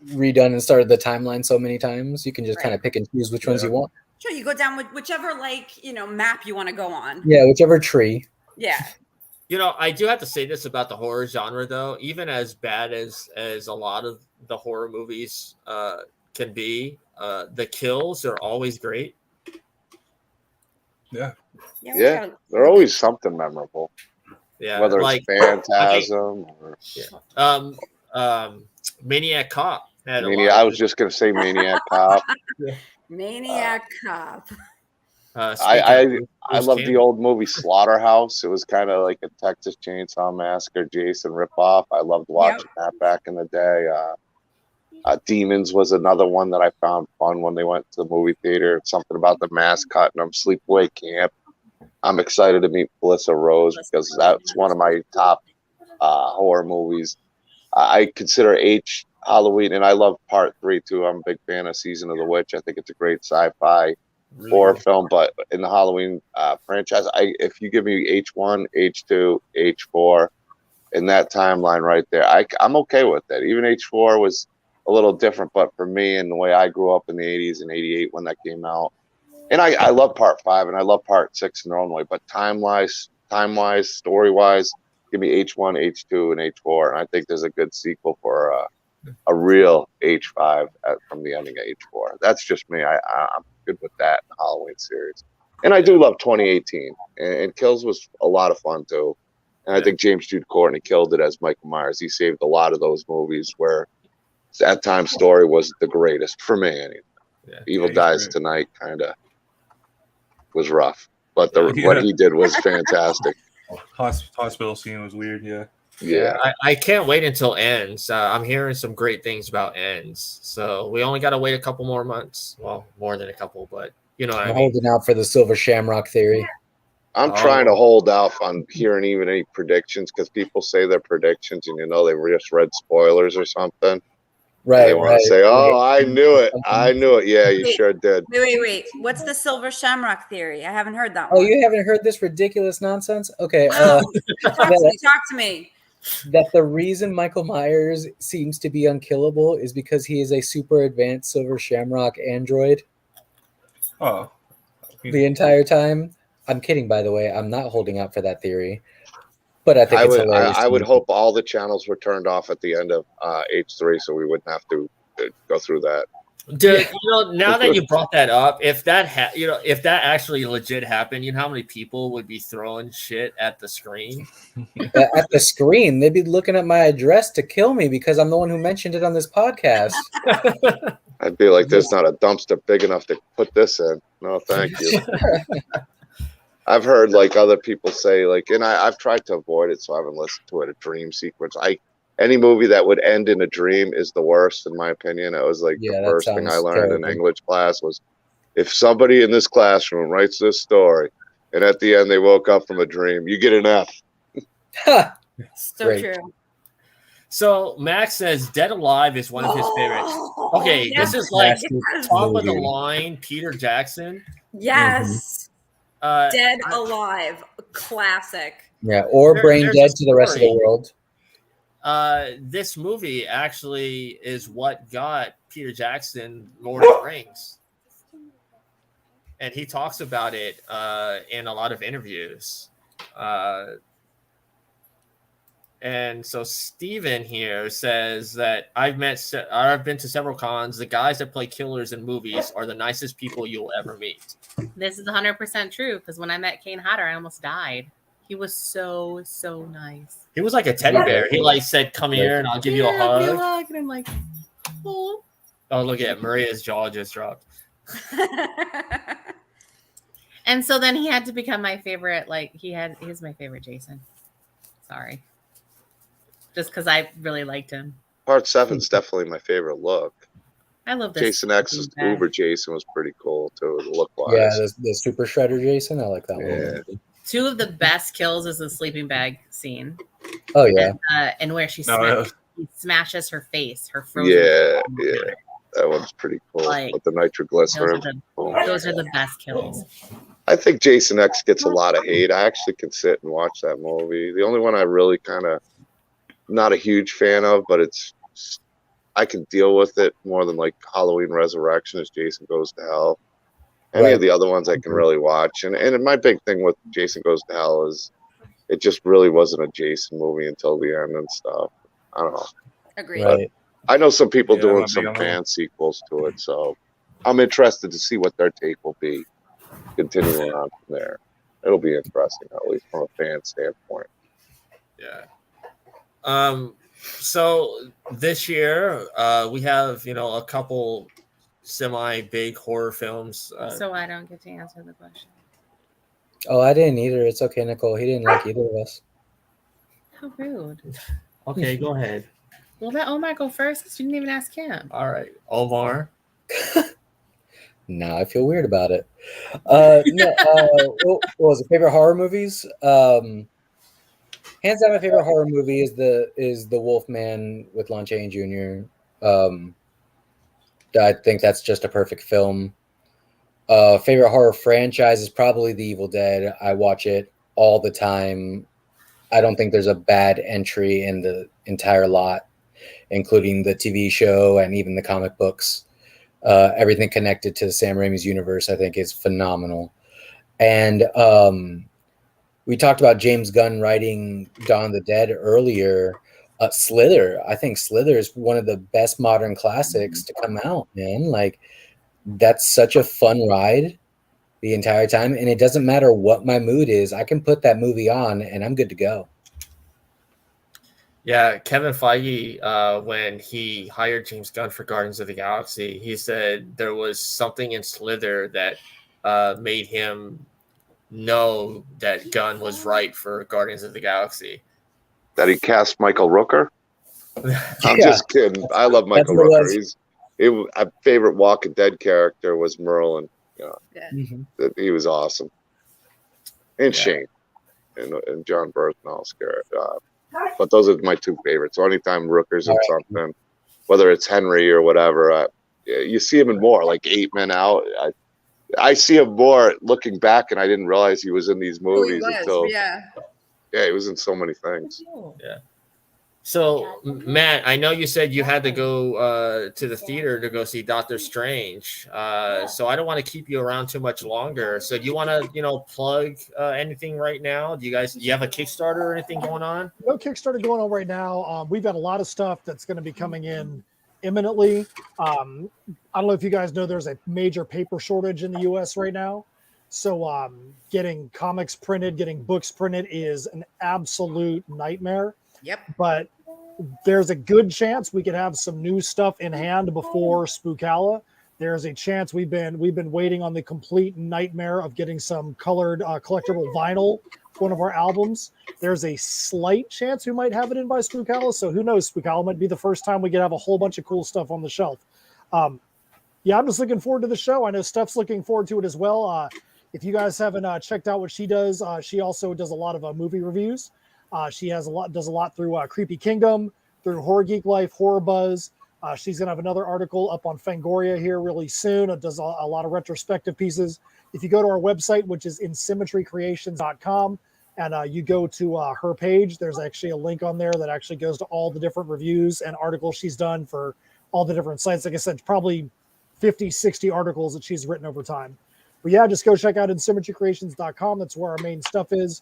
redone and started the timeline so many times, you can just kind of pick and choose which ones you want. Sure, you go down with whichever map you want to go on. Yeah, whichever tree. Yeah. I do have to say this about the horror genre, though. Even as bad as a lot of the horror movies can be, the kills are always great. Yeah, they're always something memorable. Yeah, whether it's Phantasm or Maniac Cop. I was just gonna say Maniac Cop. Maniac Cop. I love the old movie Slaughterhouse. It was kind of like a Texas Chainsaw Massacre Jason ripoff. I loved watching that back in the day. Demons was another one that I found fun when they went to the movie theater. Something about the mask cutting them. Sleepaway Camp. I'm excited to meet Melissa Rose because that's one of my top horror movies. I consider Halloween, and I love Part 3 too. I'm a big fan of Season of the Witch. I think it's a great sci-fi horror film. But in the Halloween franchise, if you give me H1, H2, H4, in that timeline right there, I'm okay with that. Even H4 was a little different, but for me and the way I grew up in the 80s and 88 when that came out, and I love Part 5 and I love Part 6 in their own way, but time-wise, story-wise, give me H1, H2, and H4, and I think there's a good sequel for a real H5 from the ending of H4. That's just me. I'm good with that in the Halloween series. And I do love 2018, and Kills was a lot of fun too. And I think James Jude Courtney killed it as Michael Myers. He saved a lot of those movies where that time story was the greatest for me anyway. Evil Dies Tonight kind of was rough, but what he did was fantastic. Hospital scene was weird. Yeah. I can't wait until Ends. I'm hearing some great things about Ends, so we only got to wait a couple more months. Well, more than a couple, but you know what I mean. Holding out for the Silver Shamrock theory. I'm trying to hold off on hearing even any predictions because people say their predictions, and they just read spoilers or something. Right. They want to say, "Oh, I knew it! I knew it!" Yeah, you sure did. Wait. What's the Silver Shamrock theory? I haven't heard that one. Oh, you haven't heard this ridiculous nonsense? Okay. Talk to me. That the reason Michael Myers seems to be unkillable is because he is a super advanced Silver Shamrock android. Oh. The entire time. I'm kidding, by the way. I'm not holding out for that theory. But I think it's hilarious. I would hope all the channels were turned off at the end of H3 so we wouldn't have to go through that. Dude, now that you brought that up, if that actually legit happened, you know how many people would be throwing shit at the screen? At the screen, they'd be looking at my address to kill me because I'm the one who mentioned it on this podcast. I'd be like, there's not a dumpster big enough to put this in. No, thank you. I've heard other people say and I've tried to avoid it, so I haven't listened to it. A dream sequence. Any movie that would end in a dream is the worst, in my opinion. It was the first thing I learned in English class was if somebody in this classroom writes this story and at the end they woke up from a dream, you get an F. So true. So Max says Dead Alive is one of his favorites. Okay, this is top of the line Peter Jackson. Yes. Dead Alive, classic. Yeah, or Brain Dead to the rest of the world. This movie actually is what got Peter Jackson Lord of the Rings. And he talks about it in a lot of interviews. And so Steven here says that I've been to several cons. The guys that play killers in movies are the nicest people you'll ever meet. This is 100% true because when I met Kane Hodder, I almost died. He was so nice. He was like a teddy bear. He said, "Come here, and I'll give you a hug." And I'm like, oh. Oh, look at Maria's jaw just dropped. And so then he had to become my favorite. He's my favorite Jason. Sorry. Just because I really liked him. Part 7's definitely my favorite look. I love this. Jason X's Uber Jason was pretty cool too, look-wise. Yeah, the Super Shredder Jason. I like that one. Two of the best kills is the sleeping bag scene. Oh yeah, and where she smashes her face, her frozen. Yeah, that one's pretty cool. With the nitroglycerin. Those are the best kills. I think Jason X gets a lot of hate. I actually can sit and watch that movie. The only one I really kind of not a huge fan of, but I can deal with it more than Halloween Resurrection is Jason Goes to Hell. Any of the other ones I can really watch. And my big thing with Jason Goes to Hell is it just really wasn't a Jason movie until the end and stuff. I don't know. Agreed. But I know some people doing some fan sequels to it, so I'm interested to see what their take will be continuing on from there. It'll be interesting, at least from a fan standpoint. Yeah. So this year, we have, a couple semi-big horror films. So I don't get to answer the question. Oh, I didn't either. It's okay, Nicole. He didn't like either of us. How rude. Okay, go ahead. Well, let Omar go first because you didn't even ask him. All right. Omar. Now I feel weird about it. What was it? Favorite horror movies? Hands down, my favorite horror movie is the Wolfman with Lon Chaney Jr. I think that's just a perfect film. Favorite horror franchise is probably The Evil Dead. I watch it all the time. I don't think there's a bad entry in the entire lot, including the TV show and even the comic books. Everything connected to Sam Raimi's universe, I think, is phenomenal. And we talked about James Gunn writing Dawn of the Dead earlier. Slither. I think Slither is one of the best modern classics to come out, man. That's such a fun ride the entire time. And it doesn't matter what my mood is. I can put that movie on and I'm good to go. Yeah, Kevin Feige, when he hired James Gunn for Guardians of the Galaxy, he said there was something in Slither that made him know that Gunn was right for Guardians of the Galaxy. That he cast Michael Rooker? I'm just kidding. I love Michael Rooker. My favorite Walking Dead character was Merlin. He was awesome. And Shane and John Berthnall's character. But those are my two favorites. So anytime Rooker's in something, whether it's Henry or whatever, you see him in more, like 8 Men Out. I see him more looking back, and I didn't realize he was in these movies until he was in so many things. Yeah. So, Matt, I know you said you had to go to the theater to go see Doctor Strange. So I don't want to keep you around too much longer. So do you want to, plug anything right now? Do you have a Kickstarter or anything going on? No Kickstarter going on right now. We've got a lot of stuff that's going to be coming in imminently. I don't know if you guys know there's a major paper shortage in the U.S. right now. So getting comics printed, getting books printed is an absolute nightmare. Yep. But there's a good chance we could have some new stuff in hand before Spookala. There's a chance we've been waiting on the complete nightmare of getting some colored collectible vinyl for one of our albums. There's a slight chance we might have it in by Spookala. So who knows? Spookala might be the first time we could have a whole bunch of cool stuff on the shelf. I'm just looking forward to the show. I know Steph's looking forward to it as well. If you guys haven't checked out what she does, she also does a lot of movie reviews. She does a lot through Creepy Kingdom, through Horror Geek Life, Horror Buzz. She's going to have another article up on Fangoria here really soon. It does a lot of retrospective pieces. If you go to our website, which is insymmetrycreations.com, and you go to her page, there's actually a link on there that actually goes to all the different reviews and articles she's done for all the different sites. Like I said, probably 50, 60 articles that she's written over time. But yeah, just go check out insymmetrycreations.com. That's where our main stuff is.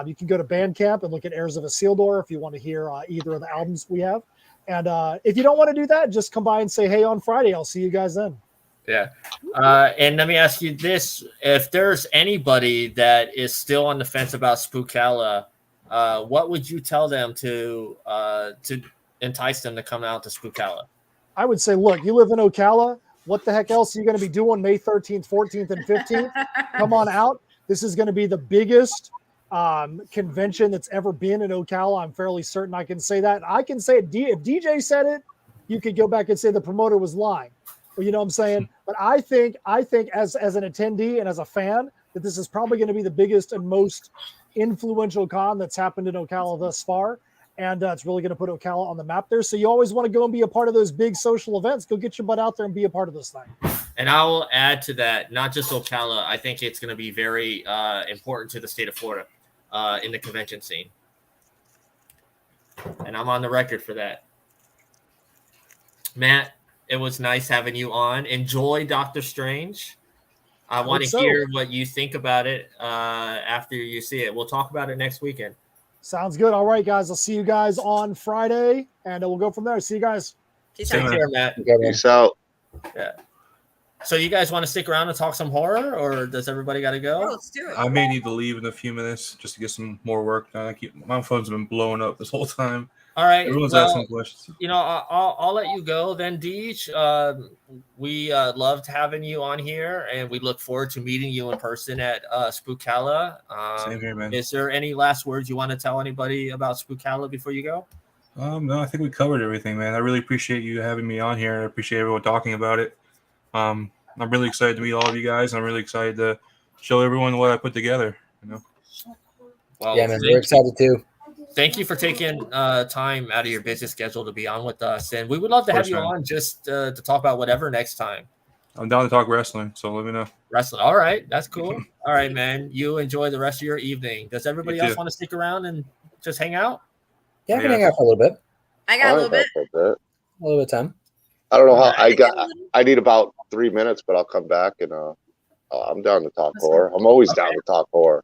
You can go to Bandcamp and look at Heirs of Isildur if you want to hear either of the albums we have. And if you don't want to do that, just come by and say, hey, on Friday. I'll see you guys then. Yeah. And let me ask you this. If there's anybody that is still on the fence about Spookala, what would you tell them to entice them to come out to Spookala? I would say, look, you live in Ocala. What the heck else are you going to be doing May 13th, 14th, and 15th? Come on out. This is going to be the biggest convention that's ever been in Ocala. I'm fairly certain I can say that. I can say it. If DJ said it, you could go back and say the promoter was lying. Well, you know what I'm saying? But I think as an attendee and as a fan, that this is probably going to be the biggest and most influential con that's happened in Ocala thus far. And it's really going to put Ocala on the map there. So you always want to go and be a part of those big social events. Go get your butt out there and be a part of this thing. And I will add to that, not just Ocala. I think it's going to be very important to the state of Florida in the convention scene. And I'm on the record for that. Matt, it was nice having you on. Enjoy Doctor Strange. I want to hear what you think about it after you see it. We'll talk about it next weekend. Sounds good. All right, guys. I'll see you guys on Friday, and we'll go from there. See you guys. Take care, Matt. Peace out. Yeah. So you guys want to stick around and talk some horror, or does everybody got to go? Oh, let's do it. I may need to leave in a few minutes just to get some more work done. My phone's been blowing up this whole time. All right. Everyone's asking questions. I'll let you go then, Deej. We loved having you on here, and we look forward to meeting you in person at Spookala. Same here, man. Is there any last words you want to tell anybody about Spookala before you go? No, I think we covered everything, man. I really appreciate you having me on here. I appreciate everyone talking about it. I'm really excited to meet all of you guys. I'm really excited to show everyone what I put together. Well, yeah, man, we're excited too. Thank you for taking time out of your busy schedule to be on with us, and we would love to have you on just to talk about whatever next time. I'm down to talk wrestling, so let me know. Wrestling, all right, that's cool. All right, man, you enjoy the rest of your evening. Does everybody else want to stick around and just hang out? Yeah, I can hang out for a little bit. I got a little bit. A little bit of time. I don't know how I need about 3 minutes, but I'll come back and I'm down to talk horror. I'm always down to talk horror.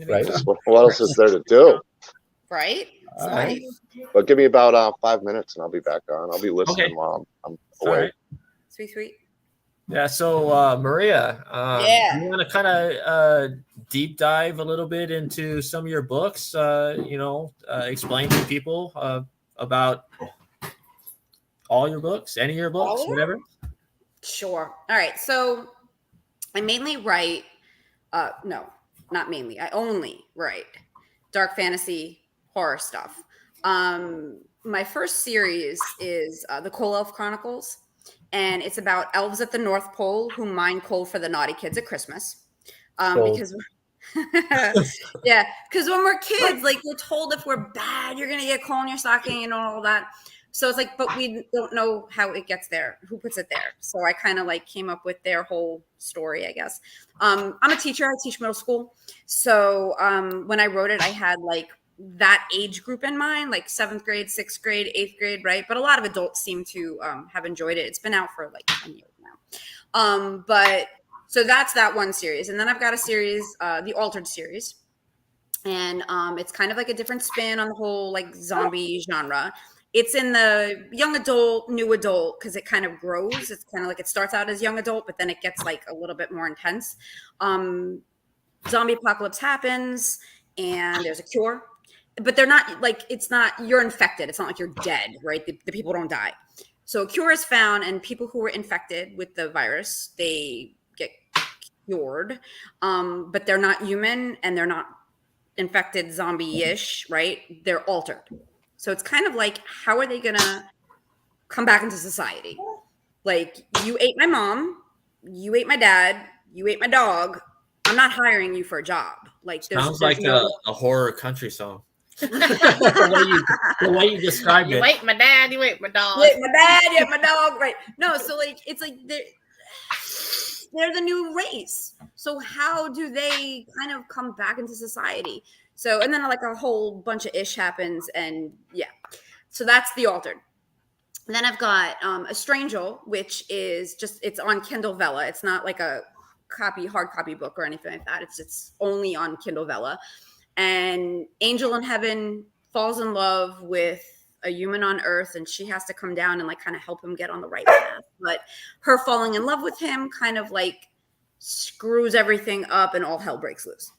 Right. What else is there to do? Right. Right. But give me about 5 minutes and I'll be back on. I'll be listening while I'm away. Right. Sweet. Yeah. So Maria, you want to kind of deep dive a little bit into some of your books? Explain to people about all your books, any of your books, whatever? Sure. All right. So I mainly write, no, not mainly. I only write dark fantasy horror stuff. My first series is the Koala Chronicles, and it's about elves at the North Pole who mine coal for the naughty kids at Christmas. Because yeah, because when we're kids, like we're told if we're bad, you're gonna get coal in your stocking and all that. So it's like, but we don't know how it gets there, who puts it there. So I kind of like came up with their whole story, I guess. I'm a teacher. I teach middle school. So when I wrote it, I had like that age group in mind, like 7th grade, 6th grade, 8th grade, right? But a lot of adults seem to have enjoyed it. It's been out for like 10 years now. But so that's that one series. And then I've got a series, the Altered series. And it's kind of like a different spin on the whole like zombie genre. It's in the young adult, new adult, because it kind of grows. It's kind of like it starts out as young adult, but then it gets like a little bit more intense. Zombie apocalypse happens and there's a cure, but they're not like, it's not, you're infected. It's not like you're dead, right? The people don't die. So a cure is found, and people who were infected with the virus, they get cured, but they're not human and they're not infected zombie-ish, right? They're altered. So it's kind of like, how are they going to come back into society? Like, you ate my mom, you ate my dad, you ate my dog. I'm not hiring you for a job. Like, sounds like a horror country song. the way you described it. You ate my dad, you ate my dog. You ate my dad, you ate my dog. Right. No, so like, it's like they're the new race. So how do they kind of come back into society? So, and then like a whole bunch of ish happens, and yeah. So that's the Altered. And then I've got a Strangel, which is just, it's on Kindle Vella. It's not like a hard copy book or anything like that. It's only on Kindle Vella. And Angel in Heaven falls in love with a human on Earth, and she has to come down and like kind of help him get on the right path. But her falling in love with him kind of like screws everything up, and all hell breaks loose.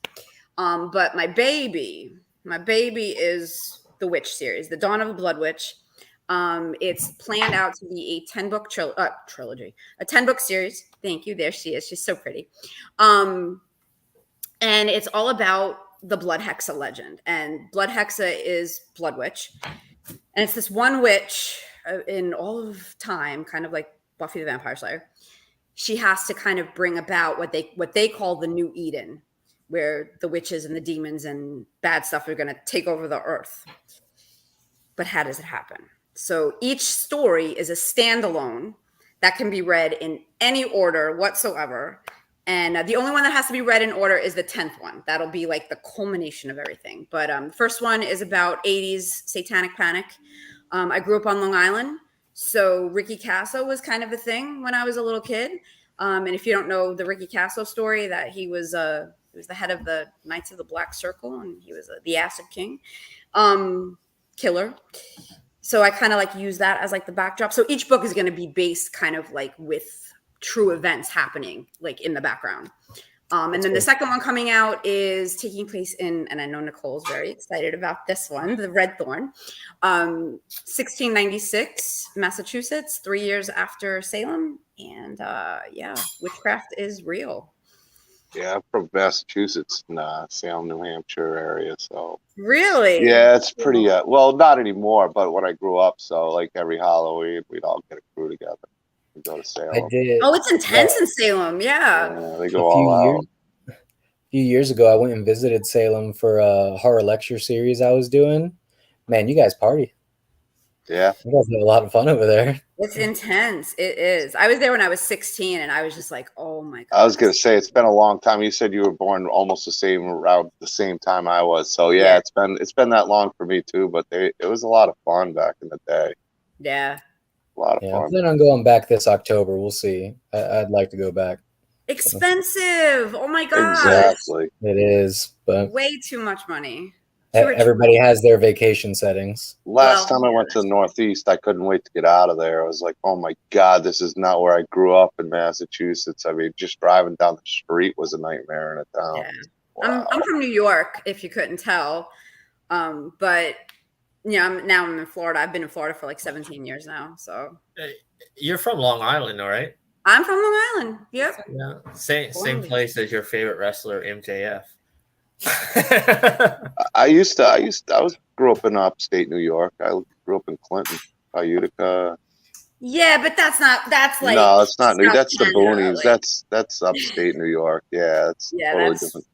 But my baby is the Witch series, The Dawn of the Blood Witch. It's planned out to be a 10-book trilogy, a 10-book series. Thank you. There she is. She's so pretty. And it's all about the Blood Hexa legend. And Blood Hexa is Blood Witch. And it's this one witch in all of time, kind of like Buffy the Vampire Slayer. She has to kind of bring about what they call the New Eden, where the witches and the demons and bad stuff are going to take over the earth. But how does it happen? So each story is a standalone that can be read in any order whatsoever. And the only one that has to be read in order is the 10th one. That'll be like the culmination of everything. But the first one is about 80s satanic panic. I grew up on Long Island. So Ricky Casso was kind of a thing when I was a little kid. And if you don't know the Ricky Casso story, that he was the head of the Knights of the Black Circle, and he was the Acid King killer. So I kind of like use that as like the backdrop. So each book is going to be based kind of like with true events happening like in the background. And then the second one coming out is taking place in, and I know Nicole's very excited about this one, the Red Thorne, 1696, Massachusetts, 3 years after Salem. And yeah, witchcraft is real. Yeah, I'm from Massachusetts, Salem, New Hampshire area. So really, yeah, it's pretty. Well, not anymore, but when I grew up, so like every Halloween, we'd all get a crew together and go to Salem. I did. Oh, it's intense in Salem, yeah. They go all out. A few years ago, I went and visited Salem for a horror lecture series I was doing. Man, you guys party. Yeah. You guys have a lot of fun over there. It's intense. It is. I was there when I was 16, and I was just like, oh my God. I was going to say, it's been a long time. You said you were born almost around the same time I was. So yeah, it's been that long for me too, but it was a lot of fun back in the day. Yeah. A lot of fun. I plan on going back this October. We'll see. I'd like to go back. Expensive. Oh my God. Exactly. It is, but way too much money. Everybody has their vacation settings. Last time I went to the Northeast, I couldn't wait to get out of there. I was like, oh my God, this is not where I grew up in Massachusetts. I mean, just driving down the street was a nightmare in a town. Yeah. Wow. I'm from New York, if you couldn't tell. But Yeah, I'm in Florida. I've been in Florida for like 17 years now. So You're from Long Island, all right? I'm from Long Island. Yep. Yeah. Same place as your favorite wrestler, MJF. I grew up in upstate New York. I grew up in Clinton, Utica. Yeah, but that's like no, it's not new. South That's the Canada, boonies. like- That's upstate New York. Yeah, it's totally that's different.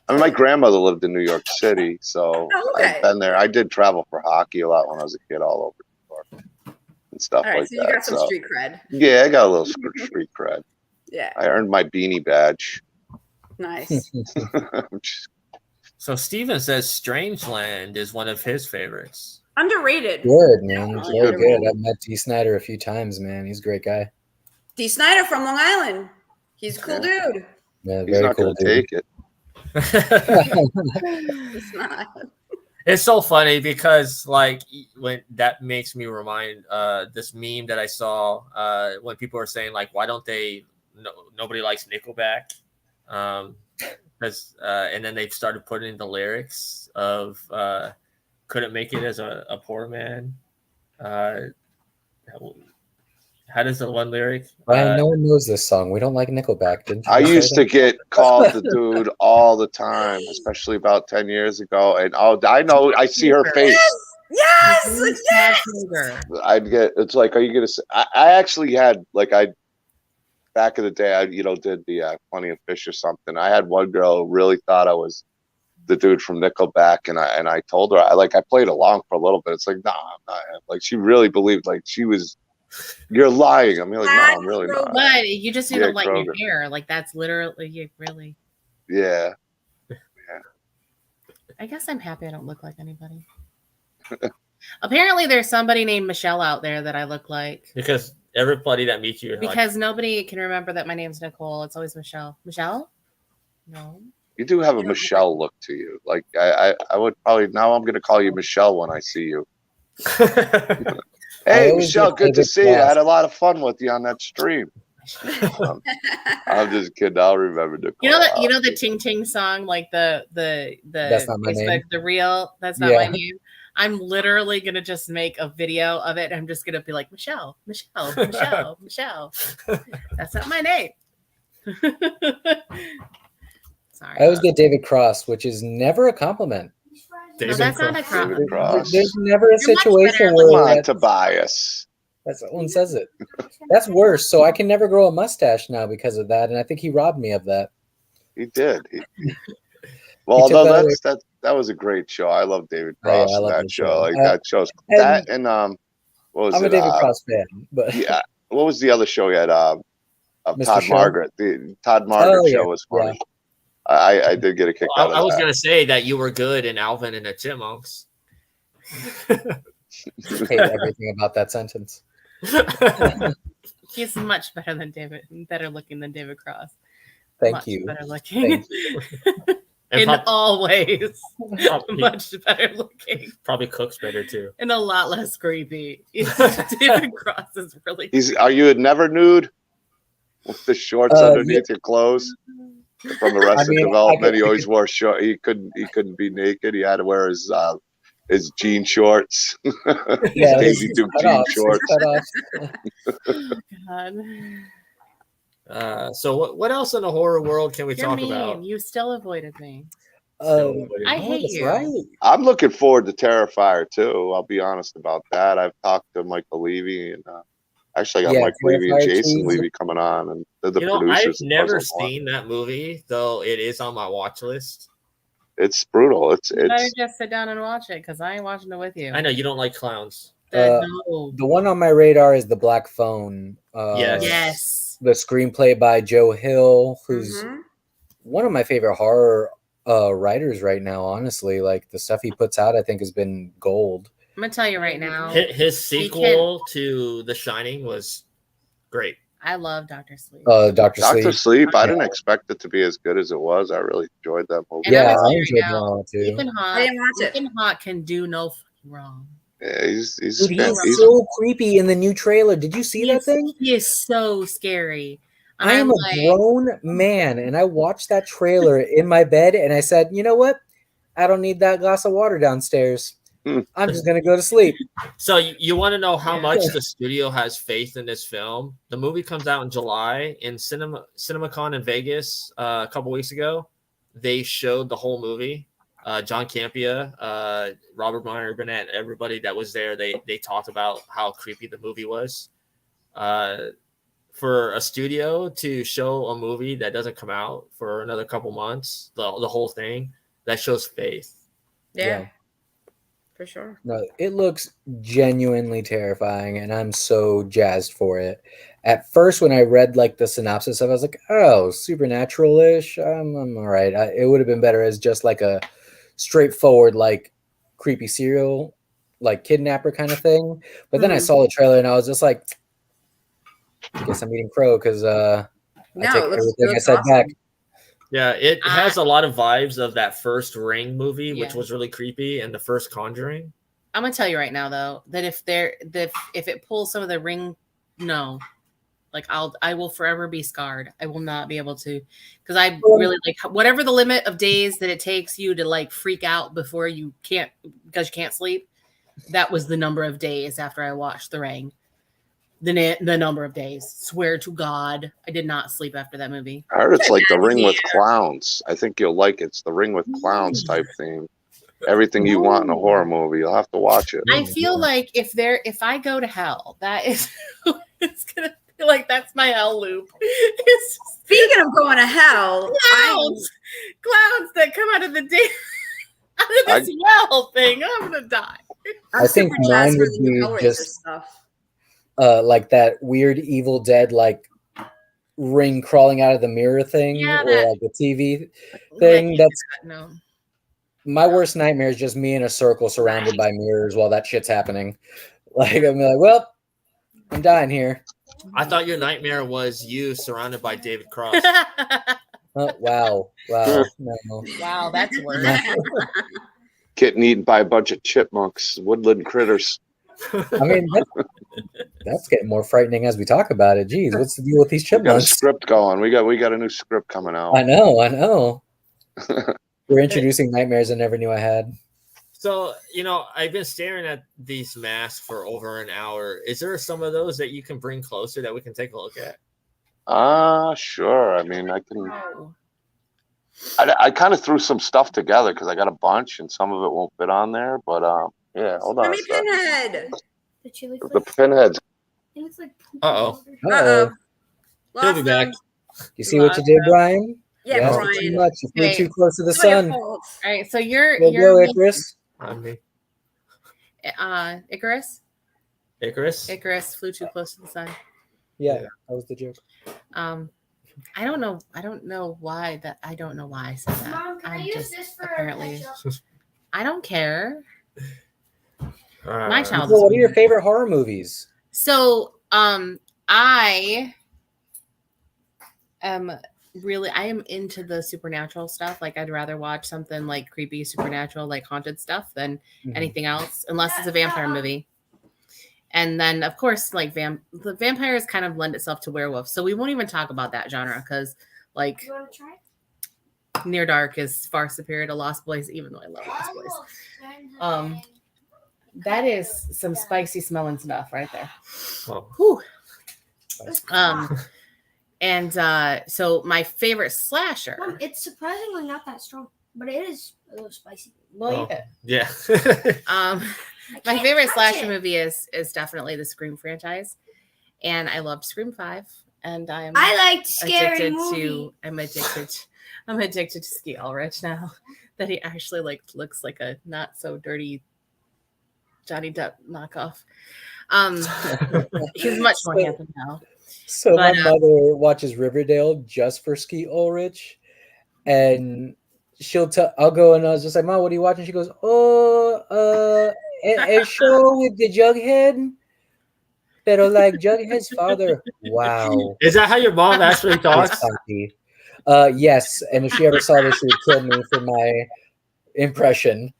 I mean, my grandmother lived in New York City, so Oh, okay. I've been there. I did travel for hockey a lot when I was a kid, all over New York and stuff All right, like so that. you got some street cred. Yeah, I got a little street cred. Yeah, I earned my beanie badge. nice. So Steven says Strangeland is one of his favorites. Underrated. Good, man. Definitely Very underrated. good. I've met D. Snyder a few times, man. He's a great guy. D. Snyder from Long Island. He's a cool dude. Yeah, He's very not cool going to dude. take it. It's not. It's so funny because like when that makes me remind this meme that I saw when people were saying like why don't they nobody likes Nickelback because and then they started putting in the lyrics of couldn't make it as a poor man. How does the one lyric? Ryan, no one knows this song. We don't like Nickelback. Didn't you I say used that? to get called the dude all the time, especially about 10 years ago. And I know, I see her face. Yes, yes. I'd get, it's like, are you going to, I actually had, like, back in the day, I, did the Plenty of Fish or something. I had one girl who really thought I was the dude from Nickelback. And I told her, I played along for a little bit. It's like, nah, I'm not. Like, she really believed, like, she was, you're lying. I'm like, no, I'm really not. But you just need to lighten Kroger. your hair. Like that's literally you really. Yeah. I guess I'm happy I don't look like anybody. Apparently, there's somebody named Michelle out there that I look like. Because everybody that meets you, Because nobody can remember that my name's Nicole. It's always Michelle. Michelle? No. You do have a Michelle look to you. Like I would probably now I'm gonna call you Michelle when I see you. Hey Michelle, good to see you. I had a lot of fun with you on that stream. I'm just kidding. I'll remember Nicole. You know the Ting Ting song, like the That's not my name. the real that's not my name. I'm literally gonna just make a video of it. I'm just gonna be like Michelle. Michelle. That's not my name. Sorry. I always get David Cross, which is never a compliment. No, that's not a compliment. There's never a You're much situation better where Come on, Tobias. that's one says it. That's worse. So I can never grow a mustache now because of that, and I think he robbed me of that. He did. Well, took no, that that was a great show. I love David Cross I in love that the show. Like that show's and that and what was I'm it? a David Cross fan, but Yeah. What was the other show he had? Mr. Todd Show? Margaret. The Todd Margaret show was funny. Yeah. I did get a kick out of that. I was gonna say that you were good in Alvin and the Chipmunks. hate everything about that sentence. He's much better than David, better looking than David Cross. Thank Much you. Better looking. Thank you. In all ways. Probably, Much better looking. probably cooks better too. And a lot less creepy. David Cross is really Are you never nude with the shorts underneath your clothes? From Arrested Development, he always wore short. He couldn't be naked. He had to wear his jean shorts. Yeah, Daisy Duke jean shorts. God. So what else in the horror world can we You're talk mean. about? You still avoided me. I hate that's you. Right. I'm looking forward to Terrifier too. I'll be honest about that. I've talked to Michael Levy and actually I got Mike Levy and Jason Levy coming on, and they're the producers. I've never seen that movie, though it is on my watch list. It's brutal. You better just sit down and watch it because I ain't watching it with you. I know you don't like clowns. No. The one on my radar is The Black Phone. Yes. The screenplay by Joe Hill, who's one of my favorite horror writers right now. Honestly, like the stuff he puts out, I think has been gold. I'm gonna tell you right now. His sequel to The Shining was great. I love Dr. Sleep. Dr. Sleep. I didn't expect it to be as good as it was. I really enjoyed that movie. And Yeah, I I enjoyed that one too. Ethan Hawke, I didn't watch it. Ethan Hawke can do no fucking wrong. Yeah, he's so creepy in the new trailer. Did you see that thing? He is so scary. And I am I'm a grown man, and I watched that trailer in my bed, and I said, you know what? I don't need that glass of water downstairs. I'm just gonna go to sleep. So you want to know how much the studio has faith in this film? The movie comes out in July in CinemaCon in Vegas a couple weeks ago. They showed the whole movie. John Campea, Robert Meyer, Burnett, everybody that was there, they talked about how creepy the movie was. For a studio to show a movie that doesn't come out for another couple months, the whole thing, that shows faith. Yeah. For sure. No, it looks genuinely terrifying, and I'm so jazzed for it. At first, when I read like the synopsis of it, I was like, "Oh, supernatural-ish." I'm all right. It would have been better as just like a straightforward, like creepy serial, like kidnapper kind of thing. But then I saw the trailer, and I was just like, "I guess I'm eating crow," because I take everything I said back. Yeah, it has a lot of vibes of that first Ring movie, which was really creepy, and the first Conjuring. I'm gonna tell you right now, though, that if it pulls some of the Ring, no, like I will forever be scarred. I will not be able to, because I really like whatever the limit of days that it takes you to like freak out before you can't sleep. That was the number of days after I watched The Ring. The number of days. Swear to God, I did not sleep after that movie. I heard it's like The Ring with clowns. I think you'll like it. It's The Ring with clowns type theme. Everything you want in a horror movie. You'll have to watch it. I feel like if I go to hell, that is it's gonna feel like that's my hell loop. Speaking of going to hell, clowns that come out of the this well thing. I'm gonna die. I think mine would be just stuff. Like that weird Evil Dead like ring crawling out of the mirror thing, or like the TV thing. My worst nightmare is just me in a circle surrounded by mirrors while that shit's happening. Like I'm like, well, I'm dying here. I thought your nightmare was you surrounded by David Cross. Wow. No. Wow, that's worse. Getting eaten by a bunch of chipmunks, woodland critters. I mean, that's getting more frightening as we talk about it. Jeez, what's the deal with these chipmunks? We got a script going. We got a new script coming out. I know. We're introducing nightmares I never knew I had. So, I've been staring at these masks for over an hour. Is there some of those that you can bring closer that we can take a look at? Sure. I mean, I can. I kind of threw some stuff together because I got a bunch, and some of it won't fit on there. But yeah, hold on. Pinhead. The pinheads. It looks like. Uh-oh. He'll be back. You see what you did, Brian? Yeah, Brian. Too much. You flew too close to the sun. All right, so you're Icarus. Icarus. Icarus flew too close to the sun. Yeah, that was the joke. I don't know why I said that. Mom, can I use this for apparently. I don't care. My child. So what are your favorite horror movies? So, I am into the supernatural stuff. Like, I'd rather watch something like creepy, supernatural, like haunted stuff than anything else, unless it's a vampire movie. And then, of course, like the vampires kind of lend itself to werewolf. So we won't even talk about that genre because, like, You want to try? Near Dark is far superior to Lost Boys, even though I love Lost Boys. That is some spicy smelling stuff right there. Oh. Whew. So my favorite slasher. Mom, it's surprisingly not that strong, but it is a little spicy. Well, yeah. My favorite slasher movie is definitely the Scream franchise, and I loved Scream 5, and I like scary movies. I'm addicted to Ski Ulrich now that he actually looks like a not so dirty Johnny Depp knockoff. He's much more handsome now. So my mother watches Riverdale just for Ski Ulrich, and I'll go and I was just like, Mom, what are you watching? She goes, a show with the Jughead, pero like Jughead's father. Wow. Is that how your mom actually talks? Yes, and if she ever saw this, she would kill me for my impression.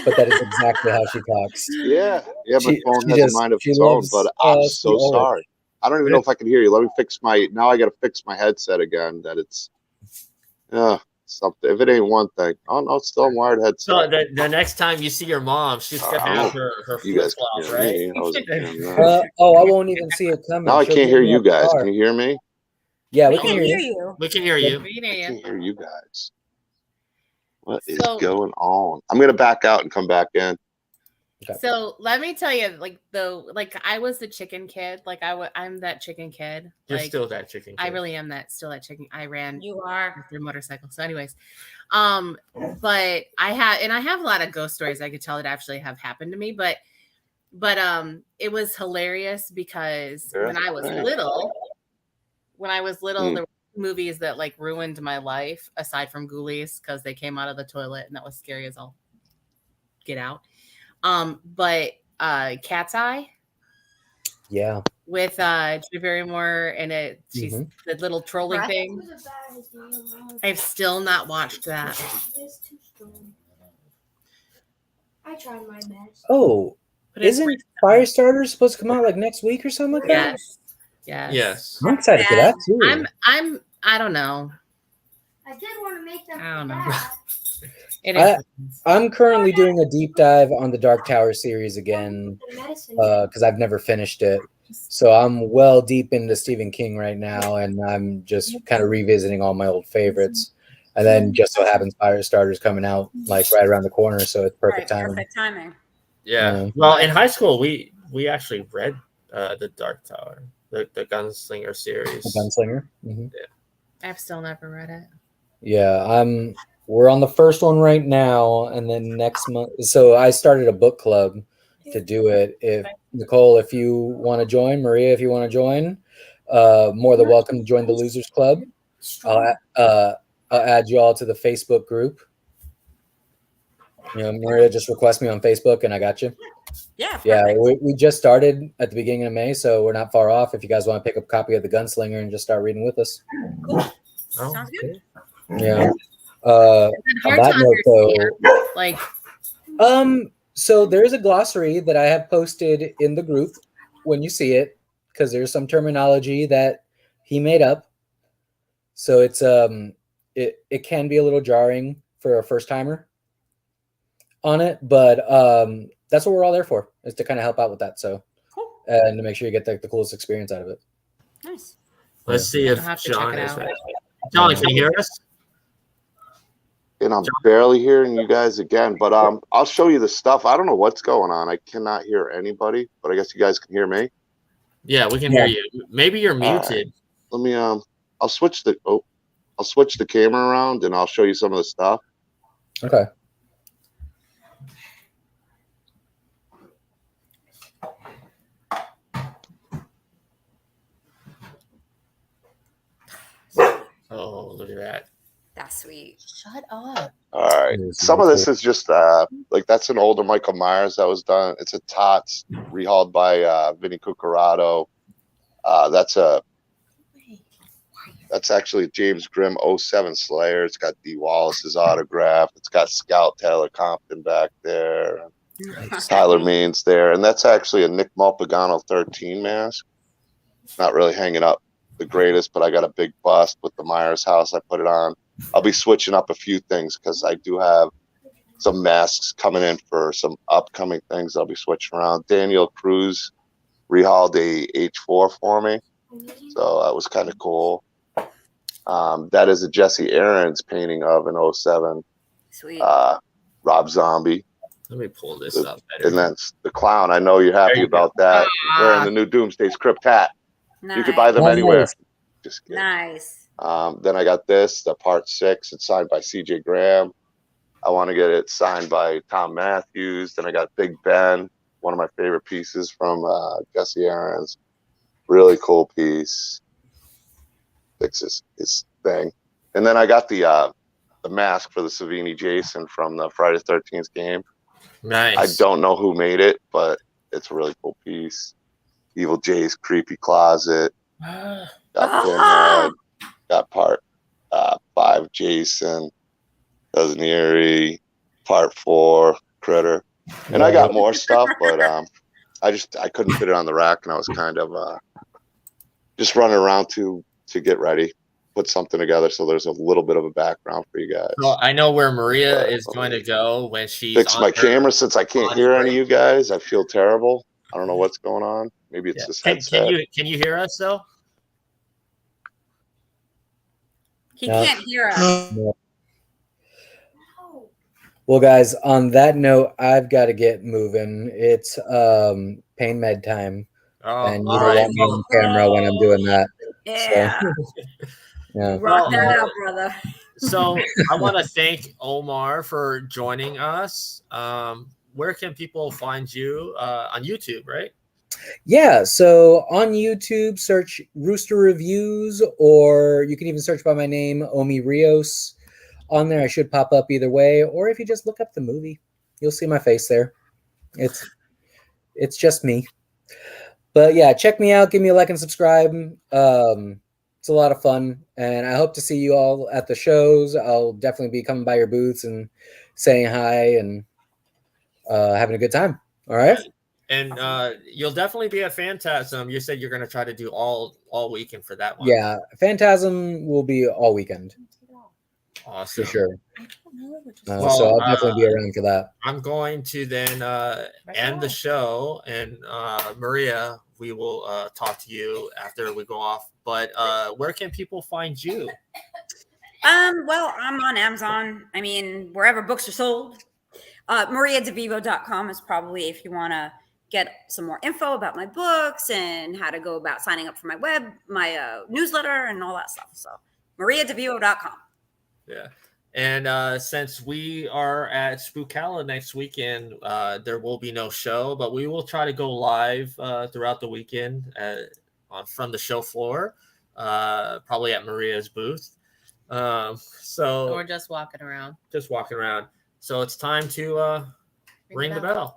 But that is exactly how she talks. Yeah, my phone has a mind of its own, but I'm so sorry. I don't even know if I can hear you. Let me fix now I got to fix my headset again. That it's something. If it ain't one thing, oh no, it's still on wired headset. So the next time you see your mom, she's gonna have her flip flops, right? I won't even see it coming. Now I can't hear you guys. Can you hear me? Yeah, we can hear you. We can hear you. I can hear you guys. What is going on? I'm gonna back out and come back in. So let me tell you, like I was the chicken kid. Like I'm that chicken kid. You're like, still that chicken kid. I really am still that chicken. I ran. You are your motorcycle. So, anyways, but I have a lot of ghost stories I could tell that actually have happened to me. But it was hilarious because when I was little, there were movies that like ruined my life aside from Ghoulies because they came out of the toilet and that was scary as all get out. But Cat's Eye, yeah, with Drew Barrymore and she's the little trolling thing. I've still not watched that. I tried my best. Oh, isn't Firestarter supposed to come out like next week or something like that? Yes. I'm excited for that too. I don't know. I did want to make them. I don't know. I'm currently doing a deep dive on the Dark Tower series again because I've never finished it. So I'm well deep into Stephen King right now, and I'm just kind of revisiting all my old favorites. And then just so happens Firestarter's coming out like right around the corner, so it's perfect timing. Perfect timing. Yeah. Well, in high school, we actually read the Dark Tower, the Gunslinger series. The Gunslinger. Mm-hmm. Yeah. I've still never read it. Yeah, we're on the first one right now, and then next month. So I started a book club to do it. If Nicole, if you want to join, Maria, if you want to join, more than welcome to join the Losers Club. I'll add you all to the Facebook group. You know, Maria, just request me on Facebook, and I got you. Yeah. Yeah, we just started at the beginning of May, so we're not far off. If you guys want to pick up a copy of the Gunslinger and just start reading with us. Cool. Sounds good. Yeah. On that note, though, so there's a glossary that I have posted in the group when you see it, because there's some terminology that he made up. So it's it can be a little jarring for a first timer on it, but that's what we're all there for, is to kind of help out with that. So and to make sure you get the coolest experience out of it. Nice. Let's see if John is ready. John, can you hear us? And I'm barely hearing you guys again, but I'll show you the stuff. I don't know what's going on. I cannot hear anybody, but I guess you guys can hear me. Yeah, we can hear you. Maybe you're muted. Let me I'll switch the camera around and I'll show you some of the stuff. Okay. Oh, look at that. That's sweet. Shut up. All right. Some of this is just like that's an older Michael Myers that was done. It's a Tots rehauled by Vinnie Cucurato. That's actually James Grimm 07 Slayer. It's got D. Wallace's autograph. It's got Scout Taylor Compton back there. Nice. Tyler Means there. And that's actually a Nick Malpagano 13 mask. It's not really hanging up the greatest, but I got a big bust with the Myers house. I put it on. I'll be switching up a few things because I do have some masks coming in for some upcoming things. I'll be switching around. Daniel Cruz rehauled a H4 for me, so that was kind of cool. That is a Jesse Aarons painting of an 07. Sweet. Rob Zombie. Let me pull this up better. And that's the clown. I know you're happy about that. Wearing the new Doomsday Script hat. Nice. You can buy them anywhere. Just kidding. Nice. Then I got this, the part 6. It's signed by CJ Graham. I want to get it signed by Tom Matthews. Then I got Big Ben, one of my favorite pieces from Jesse Aarons. Really cool piece. Fixes his thing. And then I got the mask for the Savini Jason from the Friday the 13th game. Nice. I don't know who made it, but it's a really cool piece. Evil Jay's creepy closet. Got Pinhead. Got part 5 Jason. Cousin Eerie. Part 4 Critter. And I got more stuff, but I couldn't fit it on the rack, and I was kind of just running around to get ready. put something together so there's a little bit of a background for you guys. Well, I know where Maria is going to go when she's fix on my her camera since I can't body hear any of break. you guys. I feel terrible. I don't know what's going on. Maybe it's this headset. Can you hear us though? He can't hear us. No. Well, guys, on that note, I've got to get moving. It's pain med time. And you don't want me on camera when I'm doing that. Yeah. So, yeah. Rock that out, brother. So I want to thank Omar for joining us. Where can people find you on YouTube, right? Yeah, so on YouTube, search Rooster Reviews, or you can even search by my name, Omi Rios. On there, I should pop up either way, or if you just look up the movie, you'll see my face there. It's just me. But yeah, check me out. Give me a like and subscribe. It's a lot of fun, and I hope to see you all at the shows. I'll definitely be coming by your booths and saying hi and having a good time. All right. And you'll definitely be at Phantasm. You said you're going to try to do all weekend for that one. Yeah, Phantasm will be all weekend. Awesome. For sure. So I'll definitely be around for that. I'm going to then end the show, and Maria, we will talk to you after we go off. But where can people find you? Well, I'm on Amazon. I mean, wherever books are sold. MariaDeVivo.com is probably if you want to get some more info about my books and how to go about signing up for my newsletter and all that stuff. So MariaDeVivo.com. Yeah. And since we are at Spookala next weekend, there will be no show, but we will try to go live throughout the weekend from the show floor, probably at Maria's booth. So we're just walking around. So it's time to ring the bell.